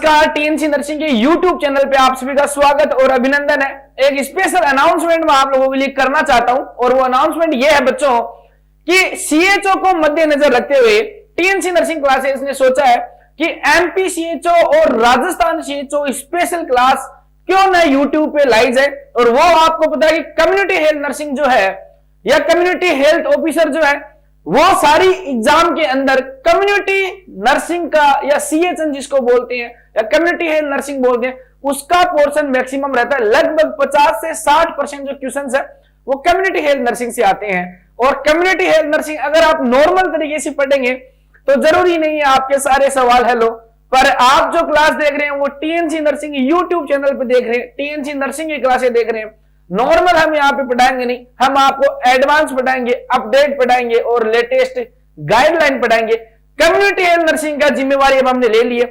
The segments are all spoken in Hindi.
नमस्कार, टीएनसी नर्सिंग के यूट्यूब चैनल पे आप सभी का स्वागत और अभिनंदन है। एक स्पेशल अनाउंसमेंट मैं आप लोगों के लिए करना चाहता हूं और वो अनाउंसमेंट ये है बच्चों कि सीएचओ को मद्देनजर रखते हुए टीएनसी नर्सिंग क्लासेस ने सोचा है कि एमपी सीएचओ और राजस्थान सीएचओ स्पेशल क्लास क्यों ना यूट्यूब पे लाई जाए। और वो आपको पता है कि कम्युनिटी हेल्थ नर्सिंग जो है या कम्युनिटी हेल्थ ऑफिसर जो है वो सारी एग्जाम के अंदर कम्युनिटी नर्सिंग का या सीएचएन जिसको बोलते हैं या कम्युनिटी हेल्थ नर्सिंग बोलते हैं उसका पोर्शन मैक्सिमम रहता है। लगभग 50 से 60% जो क्वेश्चंस है वो कम्युनिटी हेल्थ नर्सिंग से आते हैं। और कम्युनिटी हेल्थ नर्सिंग अगर आप नॉर्मल तरीके से पढ़ेंगे तो जरूरी नहीं है आपके सारे सवाल हेलो, पर आप जो क्लास देख रहे हैं वो टीएनसी नर्सिंग यूट्यूब चैनल पे देख रहे हैं, टीएनसी नर्सिंग की क्लासें देख रहे हैं। नॉर्मल हम यहाँ पे पढ़ाएंगे नहीं, हम आपको एडवांस पढ़ाएंगे, अपडेट पढ़ाएंगे और लेटेस्ट गाइडलाइन पढ़ाएंगे। कम्युनिटी हेल्थ नर्सिंग का जिम्मेवारी अब हमने ले ली है।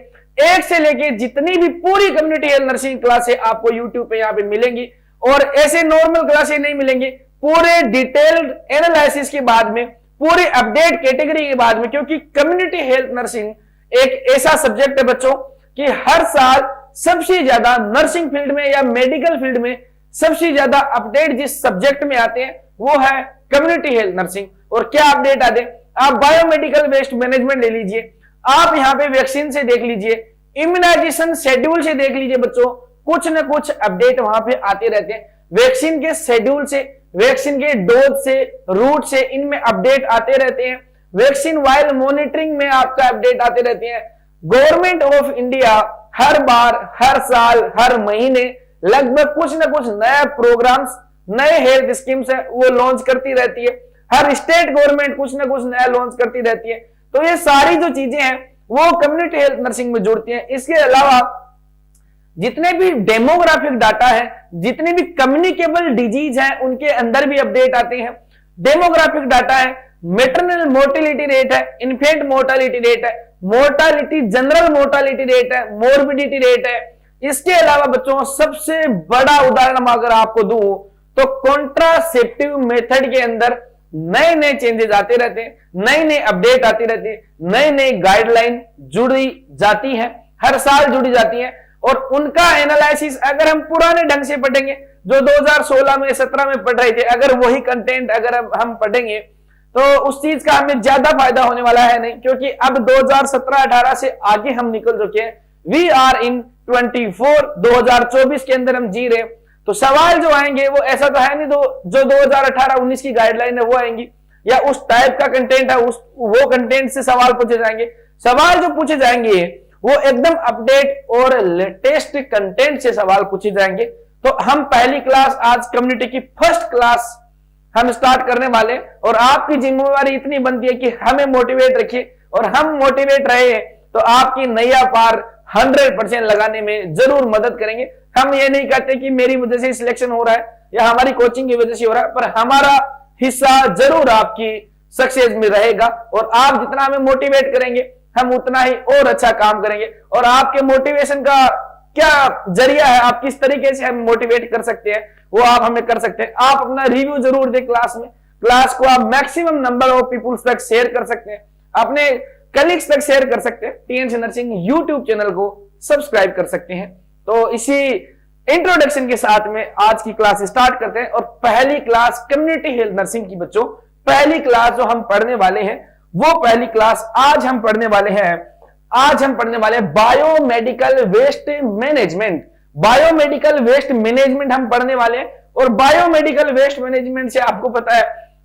एक से लेके जितनी भी पूरी कम्युनिटी हेल्थ नर्सिंग क्लासें आपको यूट्यूब पे यहाँ पे मिलेंगी और ऐसे नॉर्मल क्लासें नहीं मिलेंगी। पूरे डिटेल्ड एनालिसिस के बाद में, पूरे अपडेट कैटेगरी के बाद में, क्योंकि कम्युनिटी हेल्थ नर्सिंग एक ऐसा सब्जेक्ट है बच्चों कि हर साल सबसे ज्यादा नर्सिंग फील्ड में या मेडिकल फील्ड में सबसे ज्यादा अपडेट जिस सब्जेक्ट में आते हैं वो है कम्युनिटी हेल्थ नर्सिंग। और क्या अपडेट आते हैं, आप बायोमेडिकल वेस्ट मैनेजमेंट ले लीजिए, आप यहाँ पे वैक्सीन से देख लीजिए, इम्यूनाइजेशन शेड्यूल से देख लीजिए बच्चों, कुछ ना कुछ अपडेट वहां पे आते रहते हैं। वैक्सीन के शेड्यूल से, वैक्सीन के डोज से, रूट से, इनमें अपडेट आते रहते हैं। वैक्सीन वाइल मॉनिटरिंग में आपका अपडेट आते रहते हैं। गवर्नमेंट ऑफ इंडिया हर बार, हर साल, हर महीने लगभग कुछ ना कुछ नए प्रोग्राम्स, नए हेल्थ स्कीम्स है वो लॉन्च करती रहती है। हर स्टेट गवर्नमेंट कुछ ना कुछ नया लॉन्च करती रहती है। तो ये सारी जो चीजें हैं वो कम्युनिटी हेल्थ नर्सिंग में जुड़ती हैं। इसके अलावा जितने भी डेमोग्राफिक डाटा है, जितने भी कम्युनिकेबल डिजीज हैं उनके अंदर भी अपडेट आते हैं। डेमोग्राफिक डाटा है, मैटरनल मोर्टेलिटी रेट है, इन्फेंट मोर्टालिटी रेट है, मोर्टालिटी, जनरल मोर्टालिटी रेट है, मोर्बिडिटी रेट है। इसके अलावा बच्चों सबसे बड़ा उदाहरण अगर आपको दूं तो कॉन्ट्रासेप्टिव मेथड के अंदर नए नए चेंजेस आते रहते हैं, नए नए अपडेट आती रहती है, नए नए गाइडलाइन जुड़ी जाती है, हर साल जुड़ी जाती है। और उनका एनालिसिस अगर हम पुराने ढंग से पढ़ेंगे जो 2016 में 17 में पढ़ रहे थे, अगर वही कंटेंट अगर हम पढ़ेंगे तो उस चीज का हमें ज्यादा फायदा होने वाला है नहीं, क्योंकि अब 2017-18 से आगे हम निकल चुके हैं। वी आर इन 2024 के अंदर हम जी रहे हैं। तो सवाल जो आएंगे वो ऐसा तो है नहीं जो 2018-19 की गाइडलाइन है वो आएंगी या उस टाइप का कंटेंट है वो कंटेंट से सवाल पूछे जाएंगे। सवाल जो पूछे जाएंगे वो एकदम अपडेट और लेटेस्ट कंटेंट से सवाल पूछे जाएंगे। तो हम पहली क्लास आज कम्युनिटी की फर्स्ट क्लास हम स्टार्ट करने वाले और आपकी जिम्मेवारी इतनी बनती है कि हमें मोटिवेट रखिए और हम मोटिवेट रहे तो आपकी नैया पार 100% लगाने में जरूर मदद करेंगे। हम ये नहीं कहते कि मेरी वजह से सिलेक्शन हो रहा है या हमारी कोचिंग की वजह से हो रहा है, पर हमारा हिस्सा जरूर आपकी सक्सेस में रहेगा और आप जितना हमें मोटिवेट करेंगे हम उतना ही और अच्छा काम करेंगे। और आपके मोटिवेशन का क्या जरिया है, आप किस तरीके से हम मोटिवेट कर सकते हैं वो आप हमें कर सकते हैं। आप अपना रिव्यू जरूर दें क्लास में, क्लास को आप मैक्सिमम नंबर ऑफ पीपुल्स तक शेयर कर सकते हैं, अपने कलीग्स तक शेयर कर सकते हैं, टीएनसी नर्सिंग यूट्यूब चैनल को सब्सक्राइब कर सकते हैं। तो इसी इंट्रोडक्शन के साथ में आज की क्लास स्टार्ट करते हैं। और पहली क्लास कम्युनिटी हेल्थ नर्सिंग की बच्चों, पहली क्लास जो हम पढ़ने वाले हैं वो पहली क्लास आज हम पढ़ने वाले हैं। आज हम पढ़ने वाले हैं biomedical waste management. Biomedical waste management हम पढ़ने वाले हैं। और बायोमेडिकल वेस्ट मैनेजमेंट से आपको पता है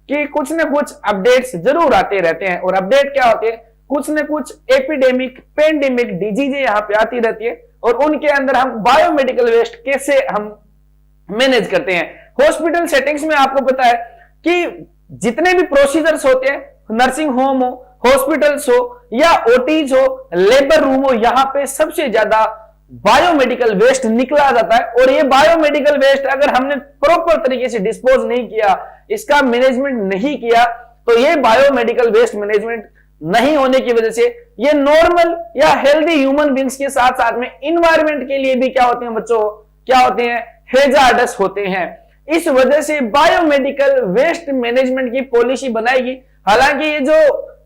कि कुछ ना कुछ अपडेट्स जरूर आते रहते हैं। और अपडेट क्या होते हैं, कुछ न कुछ एपिडेमिक, पेंडेमिक डिजीजें यहाँ पे आती रहती है और उनके अंदर हम बायोमेडिकल वेस्ट कैसे हम मैनेज करते हैं। हॉस्पिटल सेटिंग्स में आपको पता है कि जितने भी प्रोसीजर्स होते हैं, नर्सिंग होम हो, हॉस्पिटल्स हो या ओटीज हो, लेबर रूम हो, यहाँ पे सबसे ज्यादा बायोमेडिकल वेस्ट निकला जाता है। और ये बायोमेडिकल वेस्ट अगर हमने प्रॉपर तरीके से डिस्पोज नहीं किया, इसका मैनेजमेंट नहीं किया, तो ये बायोमेडिकल वेस्ट मैनेजमेंट नहीं होने की वजह से ये नॉर्मल या हेल्दी ह्यूमन बींग्स के साथ साथ में इन्वायरमेंट के लिए भी क्या होते हैं बच्चों, क्या होते हैं, हेजार्डस होते हैं। इस वजह से बायोमेडिकल वेस्ट मैनेजमेंट की पॉलिसी बनाएगी। हालांकि ये जो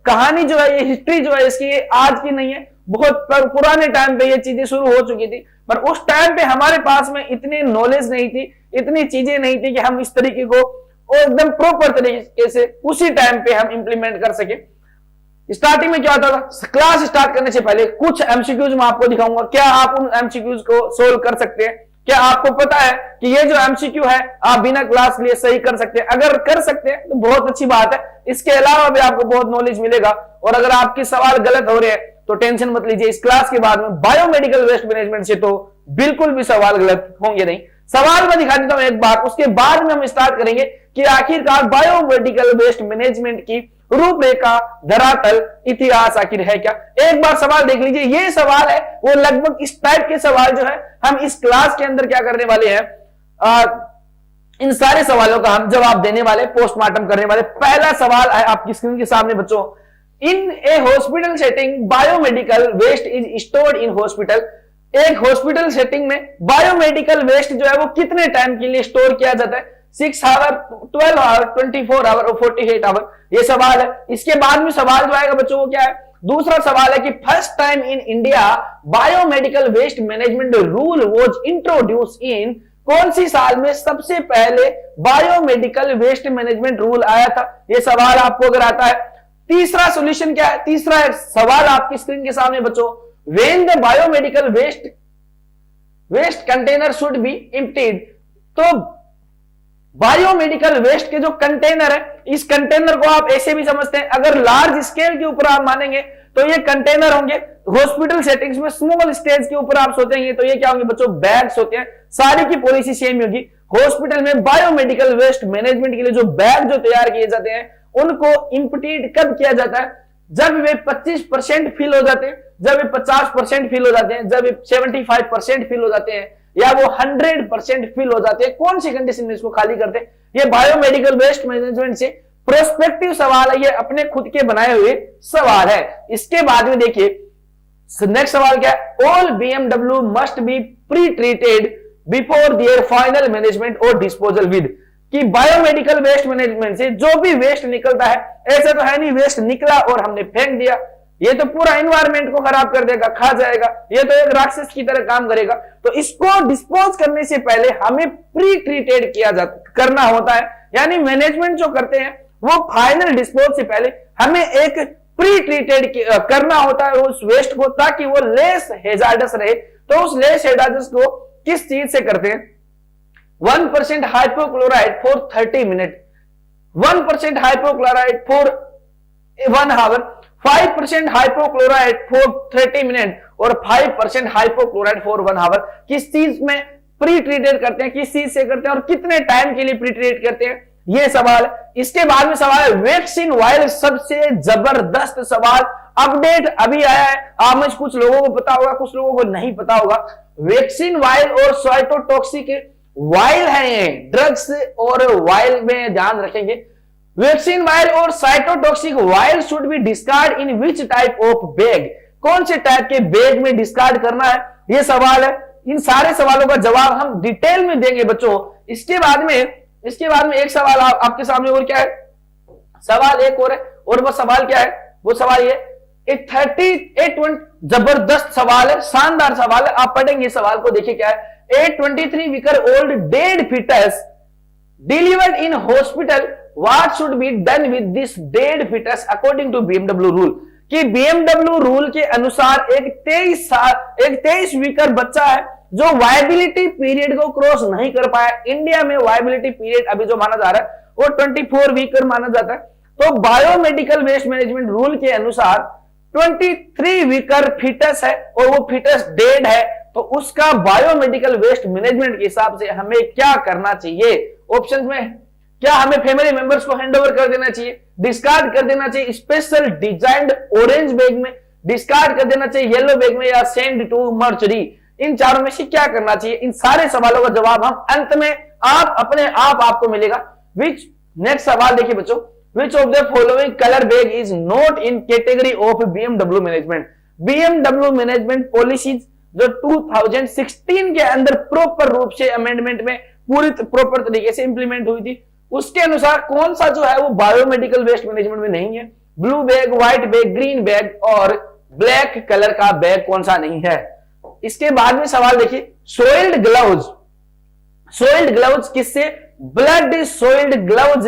कहानी जो है, ये हिस्ट्री जो है इसकी आज की नहीं है, बहुत पुराने टाइम पे ये चीजें शुरू हो चुकी थी, पर उस टाइम पे हमारे पास में इतनी नॉलेज नहीं थी, इतनी चीजें नहीं थी कि हम इस तरीके को और एकदम प्रॉपर तरीके से उसी टाइम पे हम इंप्लीमेंट कर सके। स्टार्टिंग में क्या होता था, क्लास स्टार्ट करने से पहले कुछ एमसीक्यूज मैं आपको दिखाऊंगा, क्या आप उन एमसीक्यूज को सोल्व कर सकते हैं? क्या आपको पता है कि ये जो एमसीक्यू है आप बिना क्लास लिए सही कर सकते हैं? अगर कर सकते हैं तो बहुत अच्छी बात है, इसके अलावा भी आपको बहुत नॉलेज मिलेगा। और अगर आपके सवाल गलत हो रहे हैं तो टेंशन मत लीजिए, इस क्लास के बाद में बायोमेडिकल वेस्ट मैनेजमेंट से तो बिल्कुल भी सवाल गलत होंगे नहीं। सवाल मैं दिखा देता हूं एक बार, उसके बाद में हम स्टार्ट करेंगे कि आखिरकार बायोमेडिकल वेस्ट मैनेजमेंट की रूपरेखा, धरातल, इतिहास आखिर है क्या। एक बार सवाल देख लीजिए, ये सवाल है वो लगभग इस टाइप के सवाल जो है हम इस क्लास के अंदर क्या करने वाले हैं, इन सारे सवालों का हम जवाब देने वाले, पोस्टमार्टम करने वाले। पहला सवाल है आपकी स्क्रीन के सामने बच्चों, in a hospital setting biomedical waste is stored in hospital. एक हॉस्पिटल सेटिंग में बायोमेडिकल वेस्ट जो है वो कितने टाइम के लिए स्टोर किया जाता है? 6 आवर, 12 आवर, 24 आवर और 48 आवर, ये सवाल है। इसके बाद में सवाल जो आएगा बच्चों वो क्या है? दूसरा सवाल है कि first time in India biomedical waste management rule was introduce in, कौन सी साल में सबसे पहले बायोमेडिकल वेस्ट मैनेजमेंट रूल आया था? ये सवाल आपको अगर आता है। तीसरा सॉल्यूशन क्या है? तीसरा सवाल आपकी स्क्रीन के सामने बच्चों, when the biomedical waste container should be emptied. तो बायोमेडिकल वेस्ट के जो कंटेनर है, इस कंटेनर को आप ऐसे भी समझते हैं, अगर लार्ज स्केल के ऊपर आप मानेंगे तो ये कंटेनर होंगे। हॉस्पिटल सेटिंग्स में स्मॉल स्टेज के ऊपर आप सोचेंगे तो ये क्या होंगे बच्चों? बैग्स होते हैं। सारी की पॉलिसी सेम होगी। हॉस्पिटल में बायोमेडिकल वेस्ट मैनेजमेंट के लिए जो बैग जो तैयार किए जाते हैं उनको इंप्टीड कब किया जाता है? जब वे 25% फिल हो जाते हैं, जब वे 50% फिल हो जाते हैं, जब वे 75% फिल हो जाते हैं, या वो 100% फिल हो जाते हैं। कौन सी कंडीशन में इसको खाली करते हैं? ये बायोमेडिकल वेस्ट मैनेजमेंट से प्रोस्पेक्टिव सवाल है, ये अपने खुद के बनाए हुए सवाल है। इसके बाद में देखिए नेक्स्ट सवाल क्या है, all BMW must be pre treated before there final management और डिस्पोजल विद। कि बायोमेडिकल वेस्ट मैनेजमेंट से जो भी वेस्ट निकलता है, ऐसा तो है नहीं वेस्ट निकला और हमने फेंक दिया, ये तो पूरा एनवायरमेंट को खराब कर देगा, खा जाएगा, ये तो एक राक्षस की तरह काम करेगा। तो इसको डिस्पोज करने से पहले हमें प्री ट्रीटेड करना होता है, यानी मैनेजमेंट जो करते हैं वो फाइनल डिस्पोज से पहले हमें एक प्री ट्रीटेड करना होता है उस वेस्ट को, ताकि वो लेस हेजार्डस रहे। तो उस लेस हेजार्डस को किस चीज से करते हैं? 1% hypochlorite for 30 minute, 1% hypochlorite for 1 hour, 5% hypochlorite for 30 minute और 5% हाइपोक्लोराइड फॉर 1 आवर। किस चीज में प्री ट्रीटेड करते हैं, किस चीज से करते हैं और कितने टाइम के लिए प्री ट्रीट करते हैं, ये सवाल। इसके बाद में सवाल है वैक्सीन वायल, सबसे जबरदस्त सवाल, अपडेट अभी आया है। आप में कुछ लोगों को पता होगा, कुछ लोगों को नहीं पता होगा। वैक्सीन वायल और साइटोटॉक्सिक वायल है, ये ड्रग्स और वायल में ध्यान रखेंगे। वैक्सीन वायल और cytotoxic vial should be discard in which type of bag, कौन से टाइप के बैग में डिस्कार्ड करना है, ये सवाल है। इन सारे सवालों का जवाब हम डिटेल में देंगे बच्चों। इसके बाद में एक सवाल आपके सामने और क्या है, सवाल एक और है, और वो सवाल क्या है, वो सवाल ये 38 जबरदस्त सवाल है, शानदार सवाल है, आप पढ़ेंगे सवाल को, देखिए क्या है। 823 वीकर old dead foetus delivered in hospital, what should be done with this dead foetus according to BMW rule. कि बीएमडब्ल्यू रूल के अनुसार एक 23 वीकर बच्चा है जो वायबिलिटी पीरियड को क्रॉस नहीं कर पाया। इंडिया में वायबिलिटी पीरियड अभी जो माना जा रहा है वो 24 वीकर माना जाता है। तो बायोमेडिकल वेस्ट मैनेजमेंट रूल के अनुसार 23 वीकर फिटस है और वो फिटस डेड है, तो उसका बायोमेडिकल वेस्ट मैनेजमेंट के हिसाब से हमें क्या करना चाहिए? ऑप्शन में क्या हमें फैमिली मेंबर्स को हैंड ओवर कर देना चाहिए, डिस्कार्ड कर देना चाहिए स्पेशल डिजाइन्ड ऑरेंज बैग में, डिस्कार्ड कर देना चाहिए येलो बैग में, या सेंड टू मर्चरी? इन चारों में से क्या करना चाहिए? इन सारे सवालों का जवाब हम अंत में अपने आप आपको मिलेगा। विच नेक्स्ट सवाल देखिए बच्चों, which of the following colour bag is not in category of BMW management. BMW management policies जो 2016 के अंदर प्रॉपर रूप से अमेंडमेंट में पूरी प्रॉपर तरीके से इंप्लीमेंट हुई थी, उसके अनुसार कौन सा जो है वो बायोमेडिकल वेस्ट मैनेजमेंट में नहीं है। Blue bag, white bag, green bag और ब्लैक कलर का बैग कौन सा नहीं है। इसके बाद में सवाल देखिए, सोइल्ड ग्लव्स, सोइल्ड ग्लव्स किससे, blood soiled gloves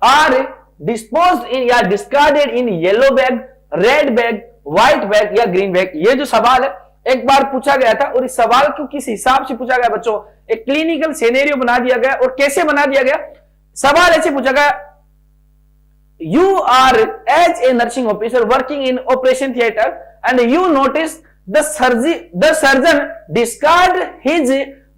are disposed in या discarded in yellow bag, red bag, white bag या ग्रीन बैग। ये जो सवाल है एक बार पूछा गया था और इस सवाल को किस हिसाब से पूछा गया बच्चों, एक क्लिनिकल सिनेरियो बना दिया गया। और कैसे बना दिया गया, सवाल ऐसे पूछा गया, you are as a nursing officer working in operation theatre and you notice the surgeon discard his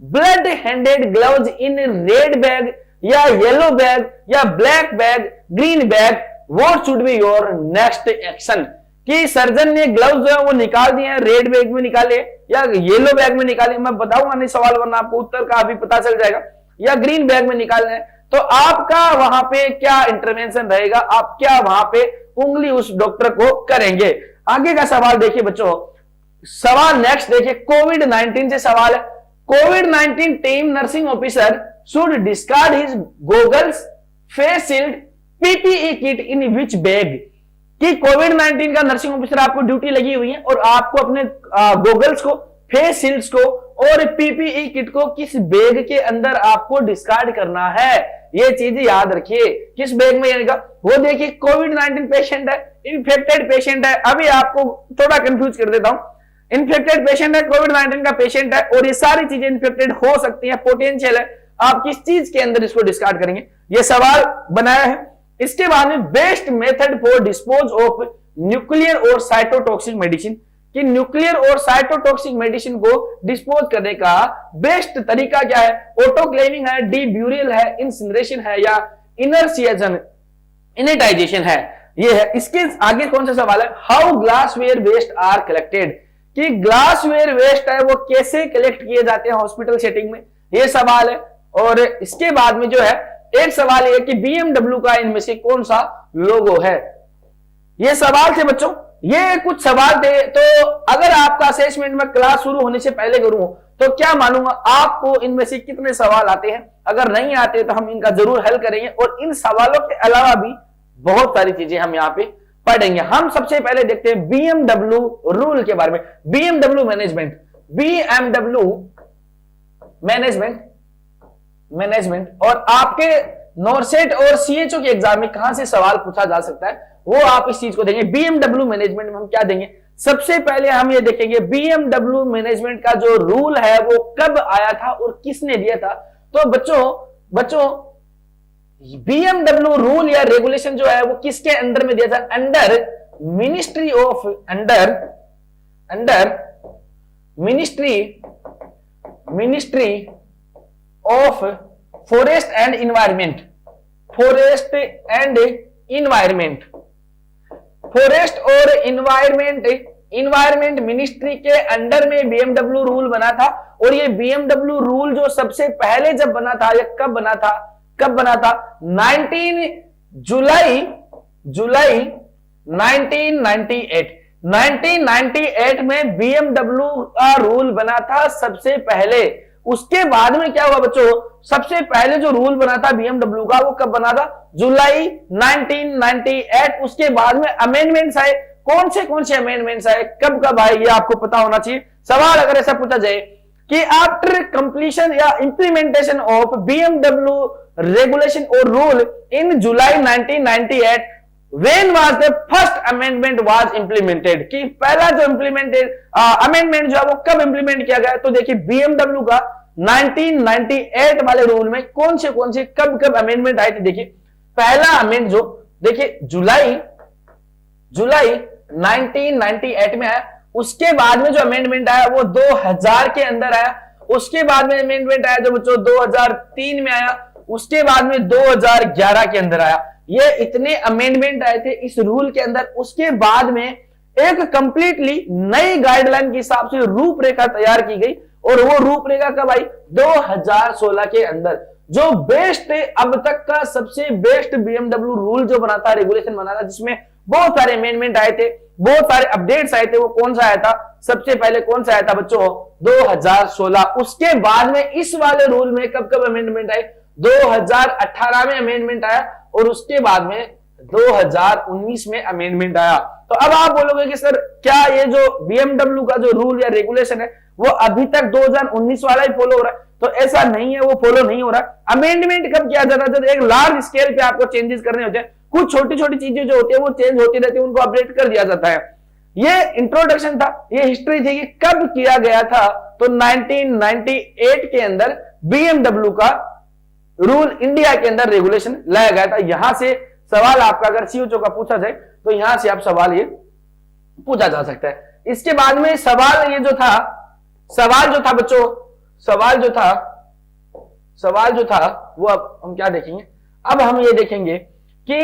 blood handed gloves in red bag या येलो बैग या black bag, green bag, what should be your next action. कि सर्जन ने ग्लव्स जो है वो निकाल दिए हैं, रेड बैग में निकाले या येलो बैग में निकाले, मैं बताऊंगा नहीं सवाल वरना आपको उत्तर का अभी पता चल जाएगा, या ग्रीन बैग में निकालना है, तो आपका वहां पे क्या इंटरवेंशन रहेगा, आप क्या वहां पे उंगली उस डॉक्टर को करेंगे। आगे का सवाल देखिए बच्चों, सवाल नेक्स्ट देखिए, कोविड-19 से सवाल है, कोविड-19 team nursing officer should discard his goggles, face shield, PPE kit in which bag. कि कोविड-19 का नर्सिंग ऑफिसर आपको ड्यूटी लगी हुई है और आपको अपने गॉगल्स को, फेस शील्ड्स को और पीपीई किट को किस बैग के अंदर आपको डिस्कार्ड करना है, ये चीज याद रखिए। किस बैग में आएगा वो देखिए, कोविड-19 पेशेंट है, इन्फेक्टेड पेशेंट है, अभी आपको थोड़ा कंफ्यूज कर देता हूं, इन्फेक्टेड पेशेंट है, कोविड-19 का पेशेंट है और ये सारी चीजें इन्फेक्टेड हो सकती है, पोटेंशियल है, आप किस चीज के अंदर इसको डिस्कार्ड करेंगे, ये सवाल बनाया है। इसके बाद में best method for dispose of nuclear और साइटोटॉक्सिक मेडिसिन, कि न्यूक्लियर और साइटोटॉक्सिक मेडिसिन को डिस्पोज करने का बेस्ट तरीका क्या है, ऑटोक्लेविंग है, डीब्यूरियल है, इंसिनरेशन है या इनर्सिएशन, इनेटाइजेशन है, ये है। इसके आगे कौन सा सवाल है, how glassware waste are collected, कि ग्लासवेयर वेस्ट है वो कैसे कलेक्ट किए जाते हैं हॉस्पिटल सेटिंग में, ये सवाल है। और इसके बाद में जो है एक सवाल ये कि BMW का इनमें से कौन सा लोगो है, ये सवाल थे बच्चों, ये कुछ सवाल थे। तो अगर आपका असेसमेंट में क्लास शुरू होने से पहले करूं तो क्या मानूंगा आपको इनमें से कितने सवाल आते हैं, अगर नहीं आते तो हम इनका जरूर हल करेंगे और इन सवालों के अलावा भी बहुत सारी चीजें हम यहाँ पे पढ़ेंगे। हम सबसे पहले देखते हैं BMW रूल के बारे में, BMW मैनेजमेंट, BMW मैनेजमेंट और आपके नॉर्सेट और CHO के एग्जाम में कहां से सवाल पूछा जा सकता है वो आप इस चीज को देंगे। BMW मैनेजमेंट में हम क्या देंगे, सबसे पहले हम ये देखेंगे BMW मैनेजमेंट का जो रूल है वो कब आया था और किसने दिया था। तो बच्चों BMW रूल या रेगुलेशन जो है वो किसके अंडर में दिया था, under ministry of forest and environment, forest और इन्वायरमेंट मिनिस्ट्री के अंडर में BMW रूल बना था। और ये BMW रूल जो सबसे पहले जब बना था, या कब बना था 19 जुलाई 1998 में BMW का रूल बना था सबसे पहले। उसके बाद में क्या हुआ बच्चों, सबसे पहले जो रूल बना था BMW का वो कब बना था, जुलाई 1998। उसके बाद में अमेंडमेंट्स आए, कौन से अमेंडमेंट्स आए, कब आए, ये आपको पता होना चाहिए। सवाल अगर ऐसा पूछा जाए कि आफ्टर कंप्लीशन या इंप्लीमेंटेशन ऑफ BMW रेगुलेशन और rule in July 1998 when was the first amendment was implemented, कि पहला जो अमेंडमेंट जो है वो कब इंप्लीमेंट किया गया। तो देखिए BMW का 1998 वाले रूल में कौन से कब अमेंडमेंट आए थे। देखिए पहला अमेंड जो देखिए जुलाई 1998 में आया, उसके बाद में जो अमेंडमेंट आया वो 2000 के अंदर आया, उसके बाद में अमेंडमेंट आया जो बच्चों 2003 में आया, उसके बाद में 2011 के अंदर आया। ये इतने अमेंडमेंट आए थे इस रूल के अंदर। उसके बाद में एक कंप्लीटली नई गाइडलाइन के हिसाब से रूपरेखा तैयार की गई और वो रूपरेखा कब आई, 2016 के अंदर। जो बेस्ट अब तक का सबसे बेस्ट BMW रूल जो बना था, रेगुलेशन बना था, जिसमें बहुत सारे अमेंडमेंट आए थे, बहुत सारे अपडेट्स आए थे, वो कौन सा आया था, सबसे पहले कौन सा आया था बच्चों, 2016। उसके बाद में इस वाले रूल में कब अमेंडमेंट आए, 2018 में अमेंडमेंट आया और उसके बाद में 2019 में अमेंडमेंट आया। तो अब आप बोलोगे कि सर क्या ये जो BMW का जो रूल या रेगुलेशन है वो अभी तक 2019 वाला ही फॉलो हो रहा है? तो ऐसा नहीं है, वो फॉलो नहीं हो रहा। अमेंडमेंट कब किया जाता है? जब एक लार्ज स्केल पे आपको चेंजेस करने होते हैं, कुछ छोटी छोटी चीजें जो होती है वो चेंज होती रहती है, उनको अपडेट कर दिया जाता है। ये इंट्रोडक्शन था, ये हिस्ट्री थी कि कब किया गया था। तो 1998 के अंदर BMW का रूल इंडिया के अंदर रेगुलेशन लाया गया था। यहां से सवाल आपका अगर सीओचओ का पूछा जाए तो यहां से आप सवाल ये पूछा जा सकता है। इसके बाद में सवाल जो था बच्चों, सवाल जो था वो अब हम क्या देखेंगे? अब हम ये देखेंगे कि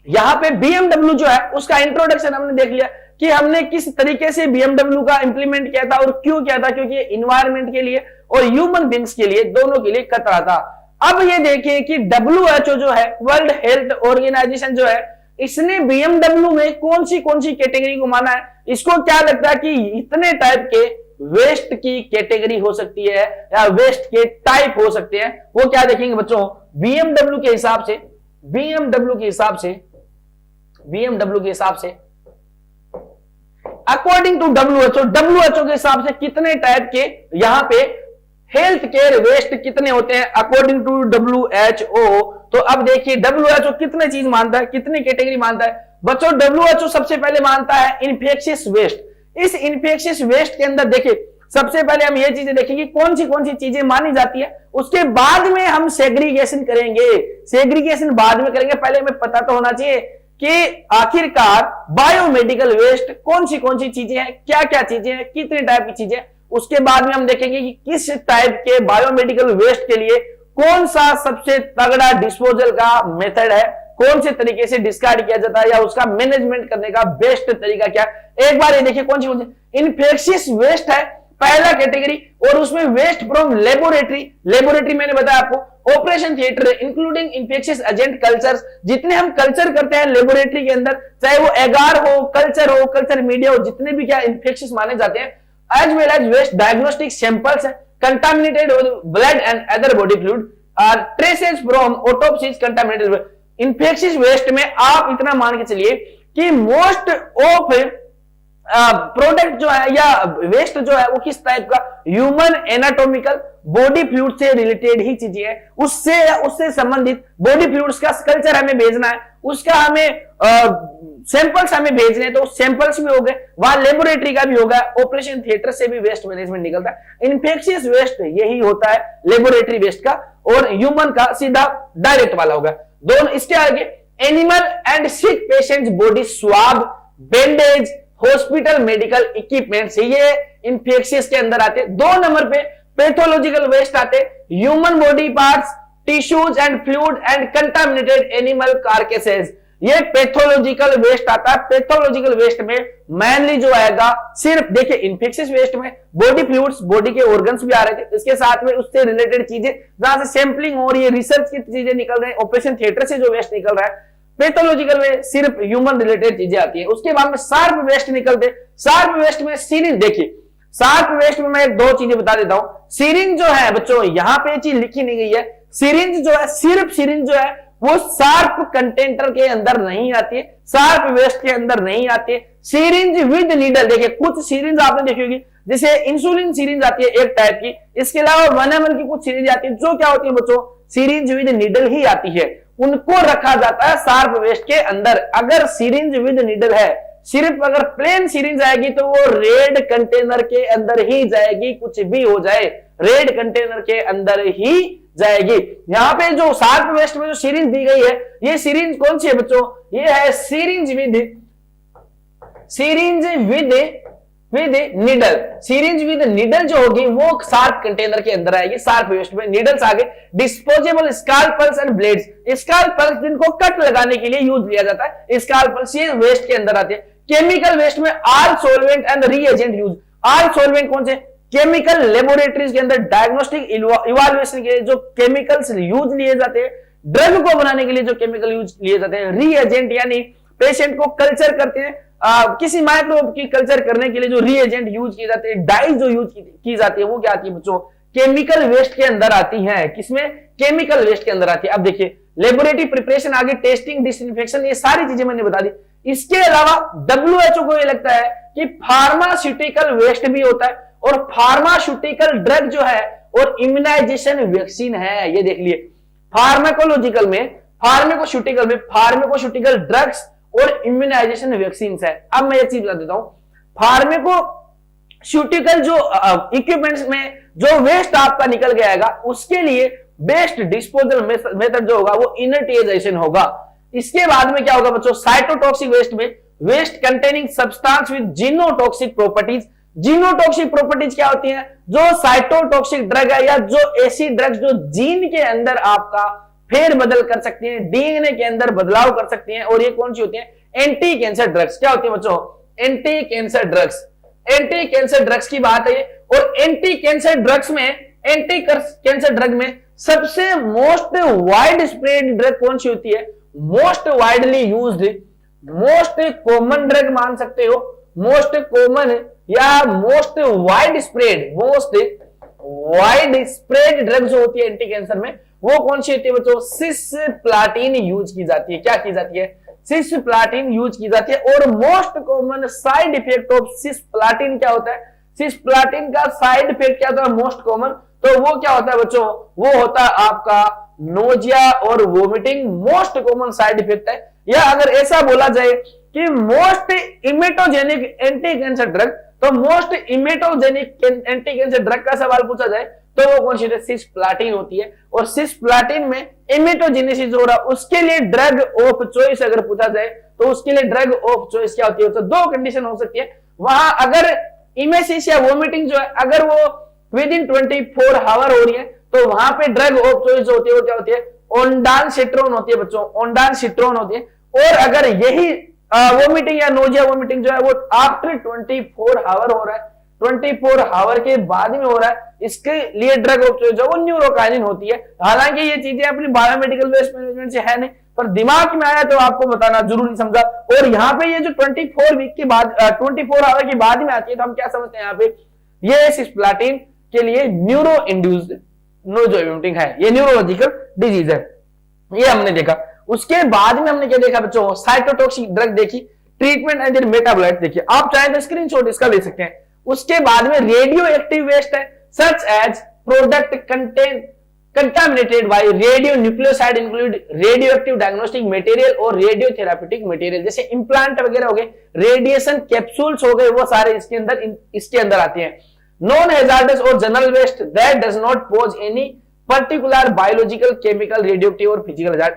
यहां पे BMW जो है उसका इंट्रोडक्शन हमने देख लिया कि हमने किस तरीके से BMW का इंप्लीमेंट किया था और क्यों किया था, क्योंकि इन्वायरमेंट के लिए और ह्यूमन बींग्स के लिए, दोनों के लिए खतरा था। अब ये देखिए कि WHO जो है, वर्ल्ड हेल्थ ऑर्गेनाइजेशन जो है, इसने BMW में कौन सी कैटेगरी को माना है? इसको क्या लगता है कि इतने टाइप के वेस्ट की कैटेगरी हो सकती है या वेस्ट के टाइप हो सकते हैं, वो क्या देखेंगे बच्चों? BMW के हिसाब से अकॉर्डिंग टू WHO के हिसाब से कितने टाइप के यहां पे हेल्थ केयर वेस्ट कितने होते हैं अकॉर्डिंग टू WHO? तो अब देखिए WHO कितने चीज मानता है, कितनी कैटेगरी मानता है बच्चों? WHO सबसे पहले मानता है इन्फेक्शियस वेस्ट। इस इन्फेक्शियस वेस्ट के अंदर देखिए सबसे पहले हम ये चीजें देखेंगे कौन सी चीजें मानी जाती है, उसके बाद में हम सेग्रीगेशन करेंगे। सेग्रीगेशन बाद में करेंगे, पहले हमें पता तो होना चाहिए कि आखिरकार बायोमेडिकल वेस्ट कौन सी चीजें हैं, क्या चीजें हैं, कितने टाइप की चीजें। उसके बाद में हम देखेंगे कि किस टाइप के बायोमेडिकल वेस्ट के लिए कौन सा सबसे तगड़ा डिस्पोजल का मेथड है, कौन से तरीके से डिस्कार्ड किया जाता है या उसका मैनेजमेंट करने का बेस्ट तरीका क्या। एक बार ये देखिए कौन सी इन्फेक्शियस वेस्ट है पहला कैटेगरी, और उसमें वेस्ट फ्रॉम लेबोरेटरी मैंने बताया आपको, operation theatre including infectious agent cultures, जितने हम कल्चर करते हैं लेबोरेटरी के अंदर, चाहे वो एगार हो, कल्चर मीडिया हो, जितने भी क्या इन्फेक्शियस माने जाते हैं, as well as waste diagnostic samples है contaminated with blood and other body fluid are traces from autopsies contaminated with infectious waste में आप इतना मान के चलिए कि मोस्ट ऑफ प्रोडक्ट जो है या वेस्ट जो है वो किस टाइप का, ह्यूमन एनाटॉमिकल बॉडी फ्लूइड से रिलेटेड ही चीजें है, उससे संबंधित बॉडी फ्लूइड्स का कल्चर हमें भेजना है, उसका हमें सैंपल्स हमें भेजने, तो सैंपल्स भी हो गए, वहां लेबोरेटरी का भी होगा, ऑपरेशन थिएटर से भी वेस्ट मैनेजमेंट निकलता है। इन्फेक्शियस वेस्ट यही होता है लेबोरेटरी वेस्ट का, और ह्यूमन का सीधा डायरेक्ट वाला होगा। दोनों इसके आगे animal and sick patients body swab, bandage, hospital medical equipments, ये इन्फेक्शियस के अंदर आते। 2 नंबर पे पैथोलॉजिकल वेस्ट आते, human body parts, tissues and fluid and contaminated animal carcasses, ये पैथोलॉजिकल वेस्ट आता है। पैथोलॉजिकल वेस्ट में मेनली जो आएगा, सिर्फ देखिए इन्फेक्शियस वेस्ट में बॉडी फ्लूइड्स, बॉडी के ऑर्गन्स भी आ रहे थे, इसके साथ में उससे रिलेटेड चीजें जहां से सैंपलिंग हो रही है, रिसर्च की चीजें निकल रही है, ऑपरेशन थिएटर से जो वेस्ट निकल रहा है। पैथोलॉजिकल में सिर्फ ह्यूमन रिलेटेड चीजें आती है। उसके बाद में शार्प वेस्ट निकलते, शार्प वेस्ट में सीरिंज, देखिए शार्प वेस्ट में मैं 2 चीजें बता देता हूं। सीरिंज जो है बच्चों, यहां पे चीज लिखी नहीं गई है, सीरिंज जो है, सिर्फ सीरिंज जो है वो शार्प कंटेनर के अंदर नहीं आती है, शार्प वेस्ट के अंदर नहीं आती है। सीरिंज विद नीडल, देखिए कुछ सीरिंज आपने देखी होगी, जैसे इंसुलिन सीरिंज आती है एक टाइप की, इसके अलावा 1 ml की कुछ सीरिंज आती है जो क्या होती है बच्चों, सीरिंज विद नीडल ही आती है, उनको रखा जाता है शार्प वेस्ट के अंदर। अगर सीरिंज विद नीडल है, सिर्फ अगर प्लेन सीरिंज आएगी तो वो रेड कंटेनर के अंदर ही जाएगी, कुछ भी हो जाए रेड कंटेनर के अंदर ही जाएगी। यहां पे जो शार्प वेस्ट में जो सीरिंज दी गई है, ये सीरिंज कौन सी है बच्चों, ये है syringe with needle. Syringe with needle जो होगी वो शार्प कंटेनर के अंदर आएगी, शार्प वेस्ट में। निडल्स आगे डिस्पोजेबल स्काल्पल्स एंड ब्लेड्स, स्काल्पल्स जिनको कट लगाने के लिए यूज लिया जाता है, स्काल्पल्स ये वेस्ट के अंदर आते हैं। केमिकल वेस्ट में all solvent and reagent use, all solvent कौन से, केमिकल लेबोरेटरीज के अंदर डायग्नोस्टिक इवैल्यूएशन के लिए जो केमिकल्स यूज लिए जाते हैं, ड्रग को बनाने के लिए जो केमिकल यूज लिए जाते हैं, रीएजेंट यानी पेशेंट को कल्चर करते हैं, किसी माइक्रोब की कल्चर करने के लिए जो रीएजेंट यूज किए जाते हैं, डाइज जो यूज की जाती है, वो क्या आती है बच्चों, केमिकल वेस्ट के अंदर आती है। किसमें, केमिकल वेस्ट के अंदर आती है। अब देखिए लेबोरेटरी प्रिपरेशन, आगे टेस्टिंग, डिसइंफेक्शन, ये सारी चीजें मैंने बता दी। इसके अलावा WHO को ये लगता है कि फार्मास्यूटिकल वेस्ट भी होता है, और फार्मास्यूटिकल ड्रग जो है और इम्यूनाइजेशन वैक्सीन है। ये देख लिए, फार्माकोलॉजिकल में, फार्माकोस्यूटिकल ड्रग्स और इम्यूनाइजेशन वैक्सीन है। अब मैं एक चीज बता देता हूं, फार्माकोस्यूटिकल जो इक्विपमेंट्स में जो वेस्ट आपका निकल गया उसके लिए बेस्ट डिस्पोजल मेथड जो होगा वो इनर्टाइजेशन होगा। इसके बाद में क्या होगा बच्चों, साइटोटॉक्सिक वेस्ट में waste containing substance with genotoxic properties. Genotoxic properties क्या होती हैं, जो साइटोटॉक्सिक ड्रग है या जो ऐसी ड्रग्स जो जीन के अंदर आपका फेर बदल कर सकती हैं, डीएनए के अंदर बदलाव कर सकती हैं, और ये कौन सी होती हैं, एंटी कैंसर ड्रग्स। क्या होती है बच्चों, anti cancer drugs. Anti cancer drugs की बात है, और एंटी कैंसर ड्रग्स में, एंटी कैंसर ड्रग में सबसे मोस्ट वाइड स्प्रेड ड्रग कौन सी होती है, most widely used, most common drug मान सकते हो, मोस्ट कॉमन या मोस्ट वाइड स्प्रेड ड्रग जो होती है एंटी कैंसर में, वो कौन सी होती है बच्चों, सिस्प्लाटिन यूज की जाती है। क्या की जाती है, सिस्प्लाटिन यूज की जाती है। और most common side effect of cisplatin क्या होता है, सिस्प्लाटिन का साइड इफेक्ट क्या होता है मोस्ट कॉमन, तो वो क्या होता है बच्चों, वो होता है आपका नोजिया और vomiting, most common side effect है। या अगर ऐसा बोला जाए कि मोस्ट इमेटोजेनिक एंटी कैंसर ड्रग, तो मोस्ट इमेटोजेनिक एंटी कैंसर ड्रग का सवाल पूछा जाए तो वो कौन सी है, सिस्प्लाटिन होती है। और सिस्प्लाटिन में इमेटोजेनेसिस हो रहा, उसके लिए ड्रग ऑफ चॉइस अगर पूछा जाए तो उसके लिए ड्रग ऑफ चॉइस क्या होती है, तो दो कंडीशन हो सकती है वहां। अगर इमेसिस या वोमिटिंग जो है अगर वो विद इन 24 आवर हो रही है तो वहां पे ड्रग ऑफ चॉइस होती है वो क्या होती है, ओंडानसिट्रोन होती है बच्चों, ओंडानसिट्रोन होती है। और अगर यही वोमिटिंग या नोजिया वोमिटिंग जो है वो आफ्टर 24 आवर हो रहा है, 24 आवर के बाद में हो रहा है, इसके लिए ड्रग ऑफ चॉइस जो वो न्यूरोकाइनिन होती है। हालांकि ये चीजें अपनी बायोमेडिकल वेस्ट मैनेजमेंट से है नहीं, पर दिमाग में आया तो आपको बताना जरूरी समझा। और यहाँ पे ये जो 24 वीक के बाद 24 आवर के बाद में आती है तो हम क्या समझते हैं यहाँ पे, ये सिस्प्लाटिन के लिए न्यूरो इंड्यूस्ड नोजोवोमिटिंग है, ये न्यूरोलॉजिकल डिजीज है, ये हमने देखा। उसके बाद में हमने क्या देखा बच्चों, साइटोटॉक्सिक ड्रग देखी, ट्रीटमेंट एंड मेटाबोलाइट देखिए, आप चाहें तो स्क्रीनशॉट इसका ले सकते हैं। उसके बाद में रेडियो एक्टिव वेस्ट है, such as product contaminated by radionucleoside include radioactive diagnostic material और रेडियो थेराप्यूटिक मटेरियल, जैसे इंप्लांट वगैरह हो गए, रेडिएशन कैप्सूल्स हो गए, वो सारे इसके अंदर आते हैं। नॉन हैजार्डस और general waste that does not pose any particular biological, chemical, radioactive और फिजिकल हैजार्ड,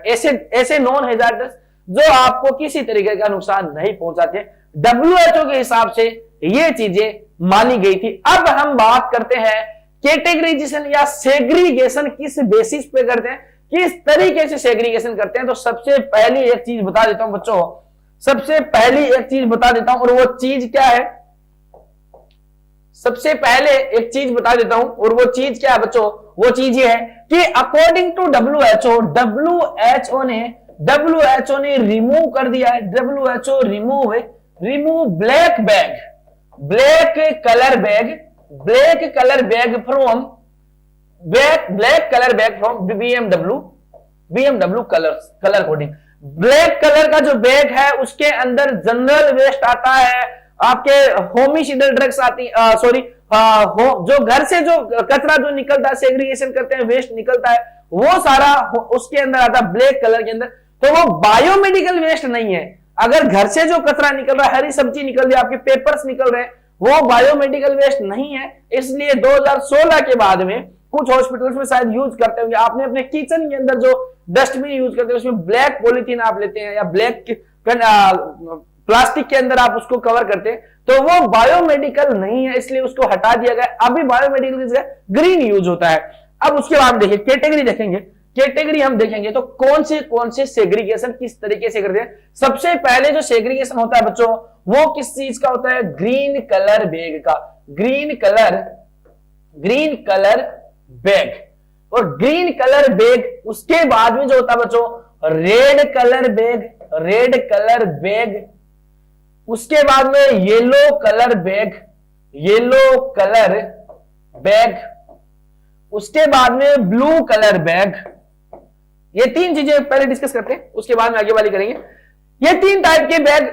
ऐसे नॉन हैजार्डस जो आपको किसी तरीके का नुकसान नहीं पहुंचाते। WHO के हिसाब से ये चीजें मानी गई थी। अब हम बात करते हैं कैटेगराइजेशन या सेग्रीगेशन किस बेसिस पे करते हैं, किस तरीके से सेग्रीगेशन करते हैं। तो सबसे पहली एक चीज बता देता हूं बच्चों, सबसे पहली एक चीज बता देता हूं, और वो चीज क्या है, सबसे पहले एक चीज बता देता हूं, और वो चीज क्या है बच्चों, वो चीज ये है कि अकॉर्डिंग टू WHO ने रिमूव कर दिया है, WHO remove black colour bag from BMW colour coding. Black colour का जो बैग है उसके अंदर जनरल वेस्ट आता है, आपके होमिसाइडल ड्रग्स आती, जो घर से जो कचरा जो निकलता है, सेग्रीगेशन करते हैं, वेस्ट निकलता है, वो सारा उसके अंदर आता है ब्लैक कलर के अंदर। तो वो बायोमेडिकल वेस्ट नहीं है। अगर घर से जो कचरा निकल रहा है, हरी सब्जी निकल रही है, आपके पेपर्स निकल रहे हैं, वो बायोमेडिकल वेस्ट नहीं है। इसलिए 2016 के बाद में कुछ हॉस्पिटल्स में शायद यूज करते होंगे, आपने अपने किचन के अंदर जो डस्टबिन यूज करते हैं उसमें ब्लैक पॉलिथीन आप लेते हैं या ब्लैक प्लास्टिक के अंदर आप उसको कवर करते हैं, तो वो बायोमेडिकल नहीं है, इसलिए उसको हटा दिया गया। अभी बायोमेडिकल की जगह ग्रीन यूज होता है। अब उसके बाद देखिए कैटेगरी देखेंगे, कैटेगरी हम देखेंगे तो कौन से सेग्रीगेशन किस तरीके से करते हैं। सबसे पहले जो सेग्रीगेशन होता है बच्चों वो किस चीज का होता है, ग्रीन कलर बैग का, ग्रीन कलर बैग। और ग्रीन कलर बैग उसके बाद में जो होता है बच्चों रेड कलर बैग, उसके बाद में येलो कलर बैग, उसके बाद में ब्लू कलर बैग। ये तीन चीजें पहले डिस्कस करते हैं, उसके बाद में आगे वाली करेंगे। ये 3 टाइप के बैग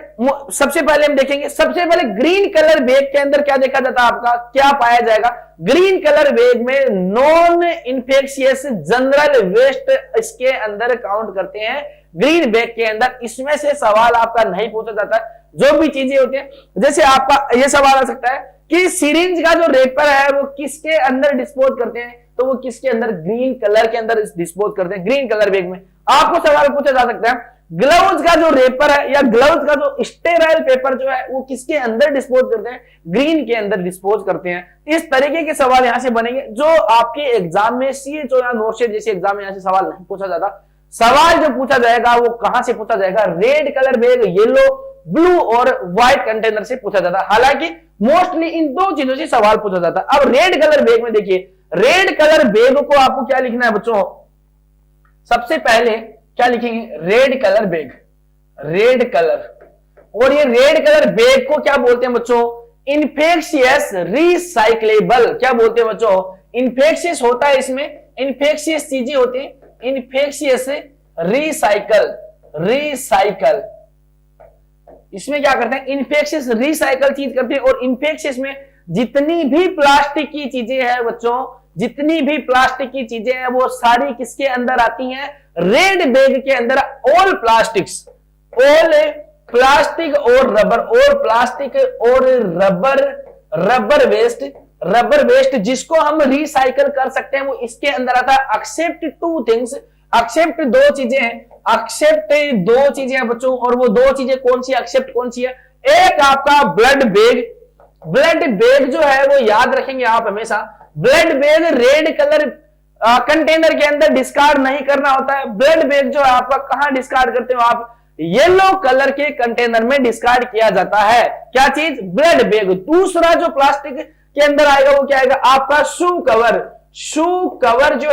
सबसे पहले हम देखेंगे। सबसे पहले ग्रीन कलर बैग के अंदर क्या देखा जाता है, आपका क्या पाया जाएगा। ग्रीन कलर बैग में नॉन इन्फेक्शियस जनरल वेस्ट इसके अंदर काउंट करते हैं ग्रीन बैग के अंदर। इसमें से सवाल आपका नहीं पूछा जाता है। जो भी चीजें होती है, जैसे आपका यह सवाल आ सकता है कि सिरिंज का जो रेपर है वो किसके अंदर डिस्पोज करते हैं, तो वो किसके अंदर, ग्रीन कलर के अंदर डिस्पोज करते हैं, ग्रीन कलर बैग में। आपको सवाल पूछा जा सकता है ग्लव्स का जो रेपर है या ग्लव्स का जो स्टेराइल पेपर जो है वो किसके अंदर डिस्पोज करते हैं, ग्रीन के अंदर डिस्पोज करते हैं। इस तरीके के सवाल यहां से बनेंगे जो आपके एग्जाम में सीएचओ या नोटशेट जैसे एग्जाम में यहां से सवाल नहीं पूछा जाता। सवाल जो पूछा जाएगा वो कहां से पूछा जाएगा, red colour bag, yellow, blue और व्हाइट कंटेनर से पूछा जाता है। हालांकि मोस्टली इन 2 चीजों से सवाल पूछा जाता है। अब रेड कलर बैग में देखिए, रेड कलर बैग को आपको क्या लिखना है बच्चों, सबसे पहले क्या लिखेंगे, red colour bag, red colour. और ये रेड कलर बैग को क्या बोलते हैं बच्चों, इन्फेक्शियस रिसाइक्लेबल। क्या बोलते हैं बच्चों, इन्फेक्शियस होता है, इसमें इन्फेक्शियस चीजें होती हैं, इन्फेक्शियस रिसाइकल। इसमें क्या करते हैं, इन्फेक्शियस रिसाइकल चीज करते हैं। और इन्फेक्शियस में जितनी भी प्लास्टिक की चीजें हैं बच्चों, जितनी भी प्लास्टिक की चीजें हैं वो सारी किसके अंदर आती हैं, रेड बैग के अंदर। ऑल प्लास्टिक्स, ऑल प्लास्टिक और रबर, और प्लास्टिक और रबर वेस्ट जिसको हम रिसाइकल कर सकते हैं वो इसके अंदर आता है। एक्सेप्ट 2 थिंग्स, एक्सेप्ट 2 चीजें हैं, एक्सेप्ट 2 चीजें हैं बच्चों। और वो 2 चीजें कौन सी, एक्सेप्ट कौन सी है, एक आपका ब्लड बैग, ब्लड बैग जो है वो याद रखेंगे आप हमेशा, blood bag red colour container के अंदर डिस्कार्ड नहीं करना होता है। ब्लड बैग जो है आपका कहां डिस्कार्ड करते हो आप, येलो कलर के कंटेनर में डिस्कार्ड किया जाता है। क्या चीज, ब्लड बैग। दूसरा जो प्लास्टिक के अंदर आएगा वो क्या आएगा, आपका शू कवर। शू कवर जो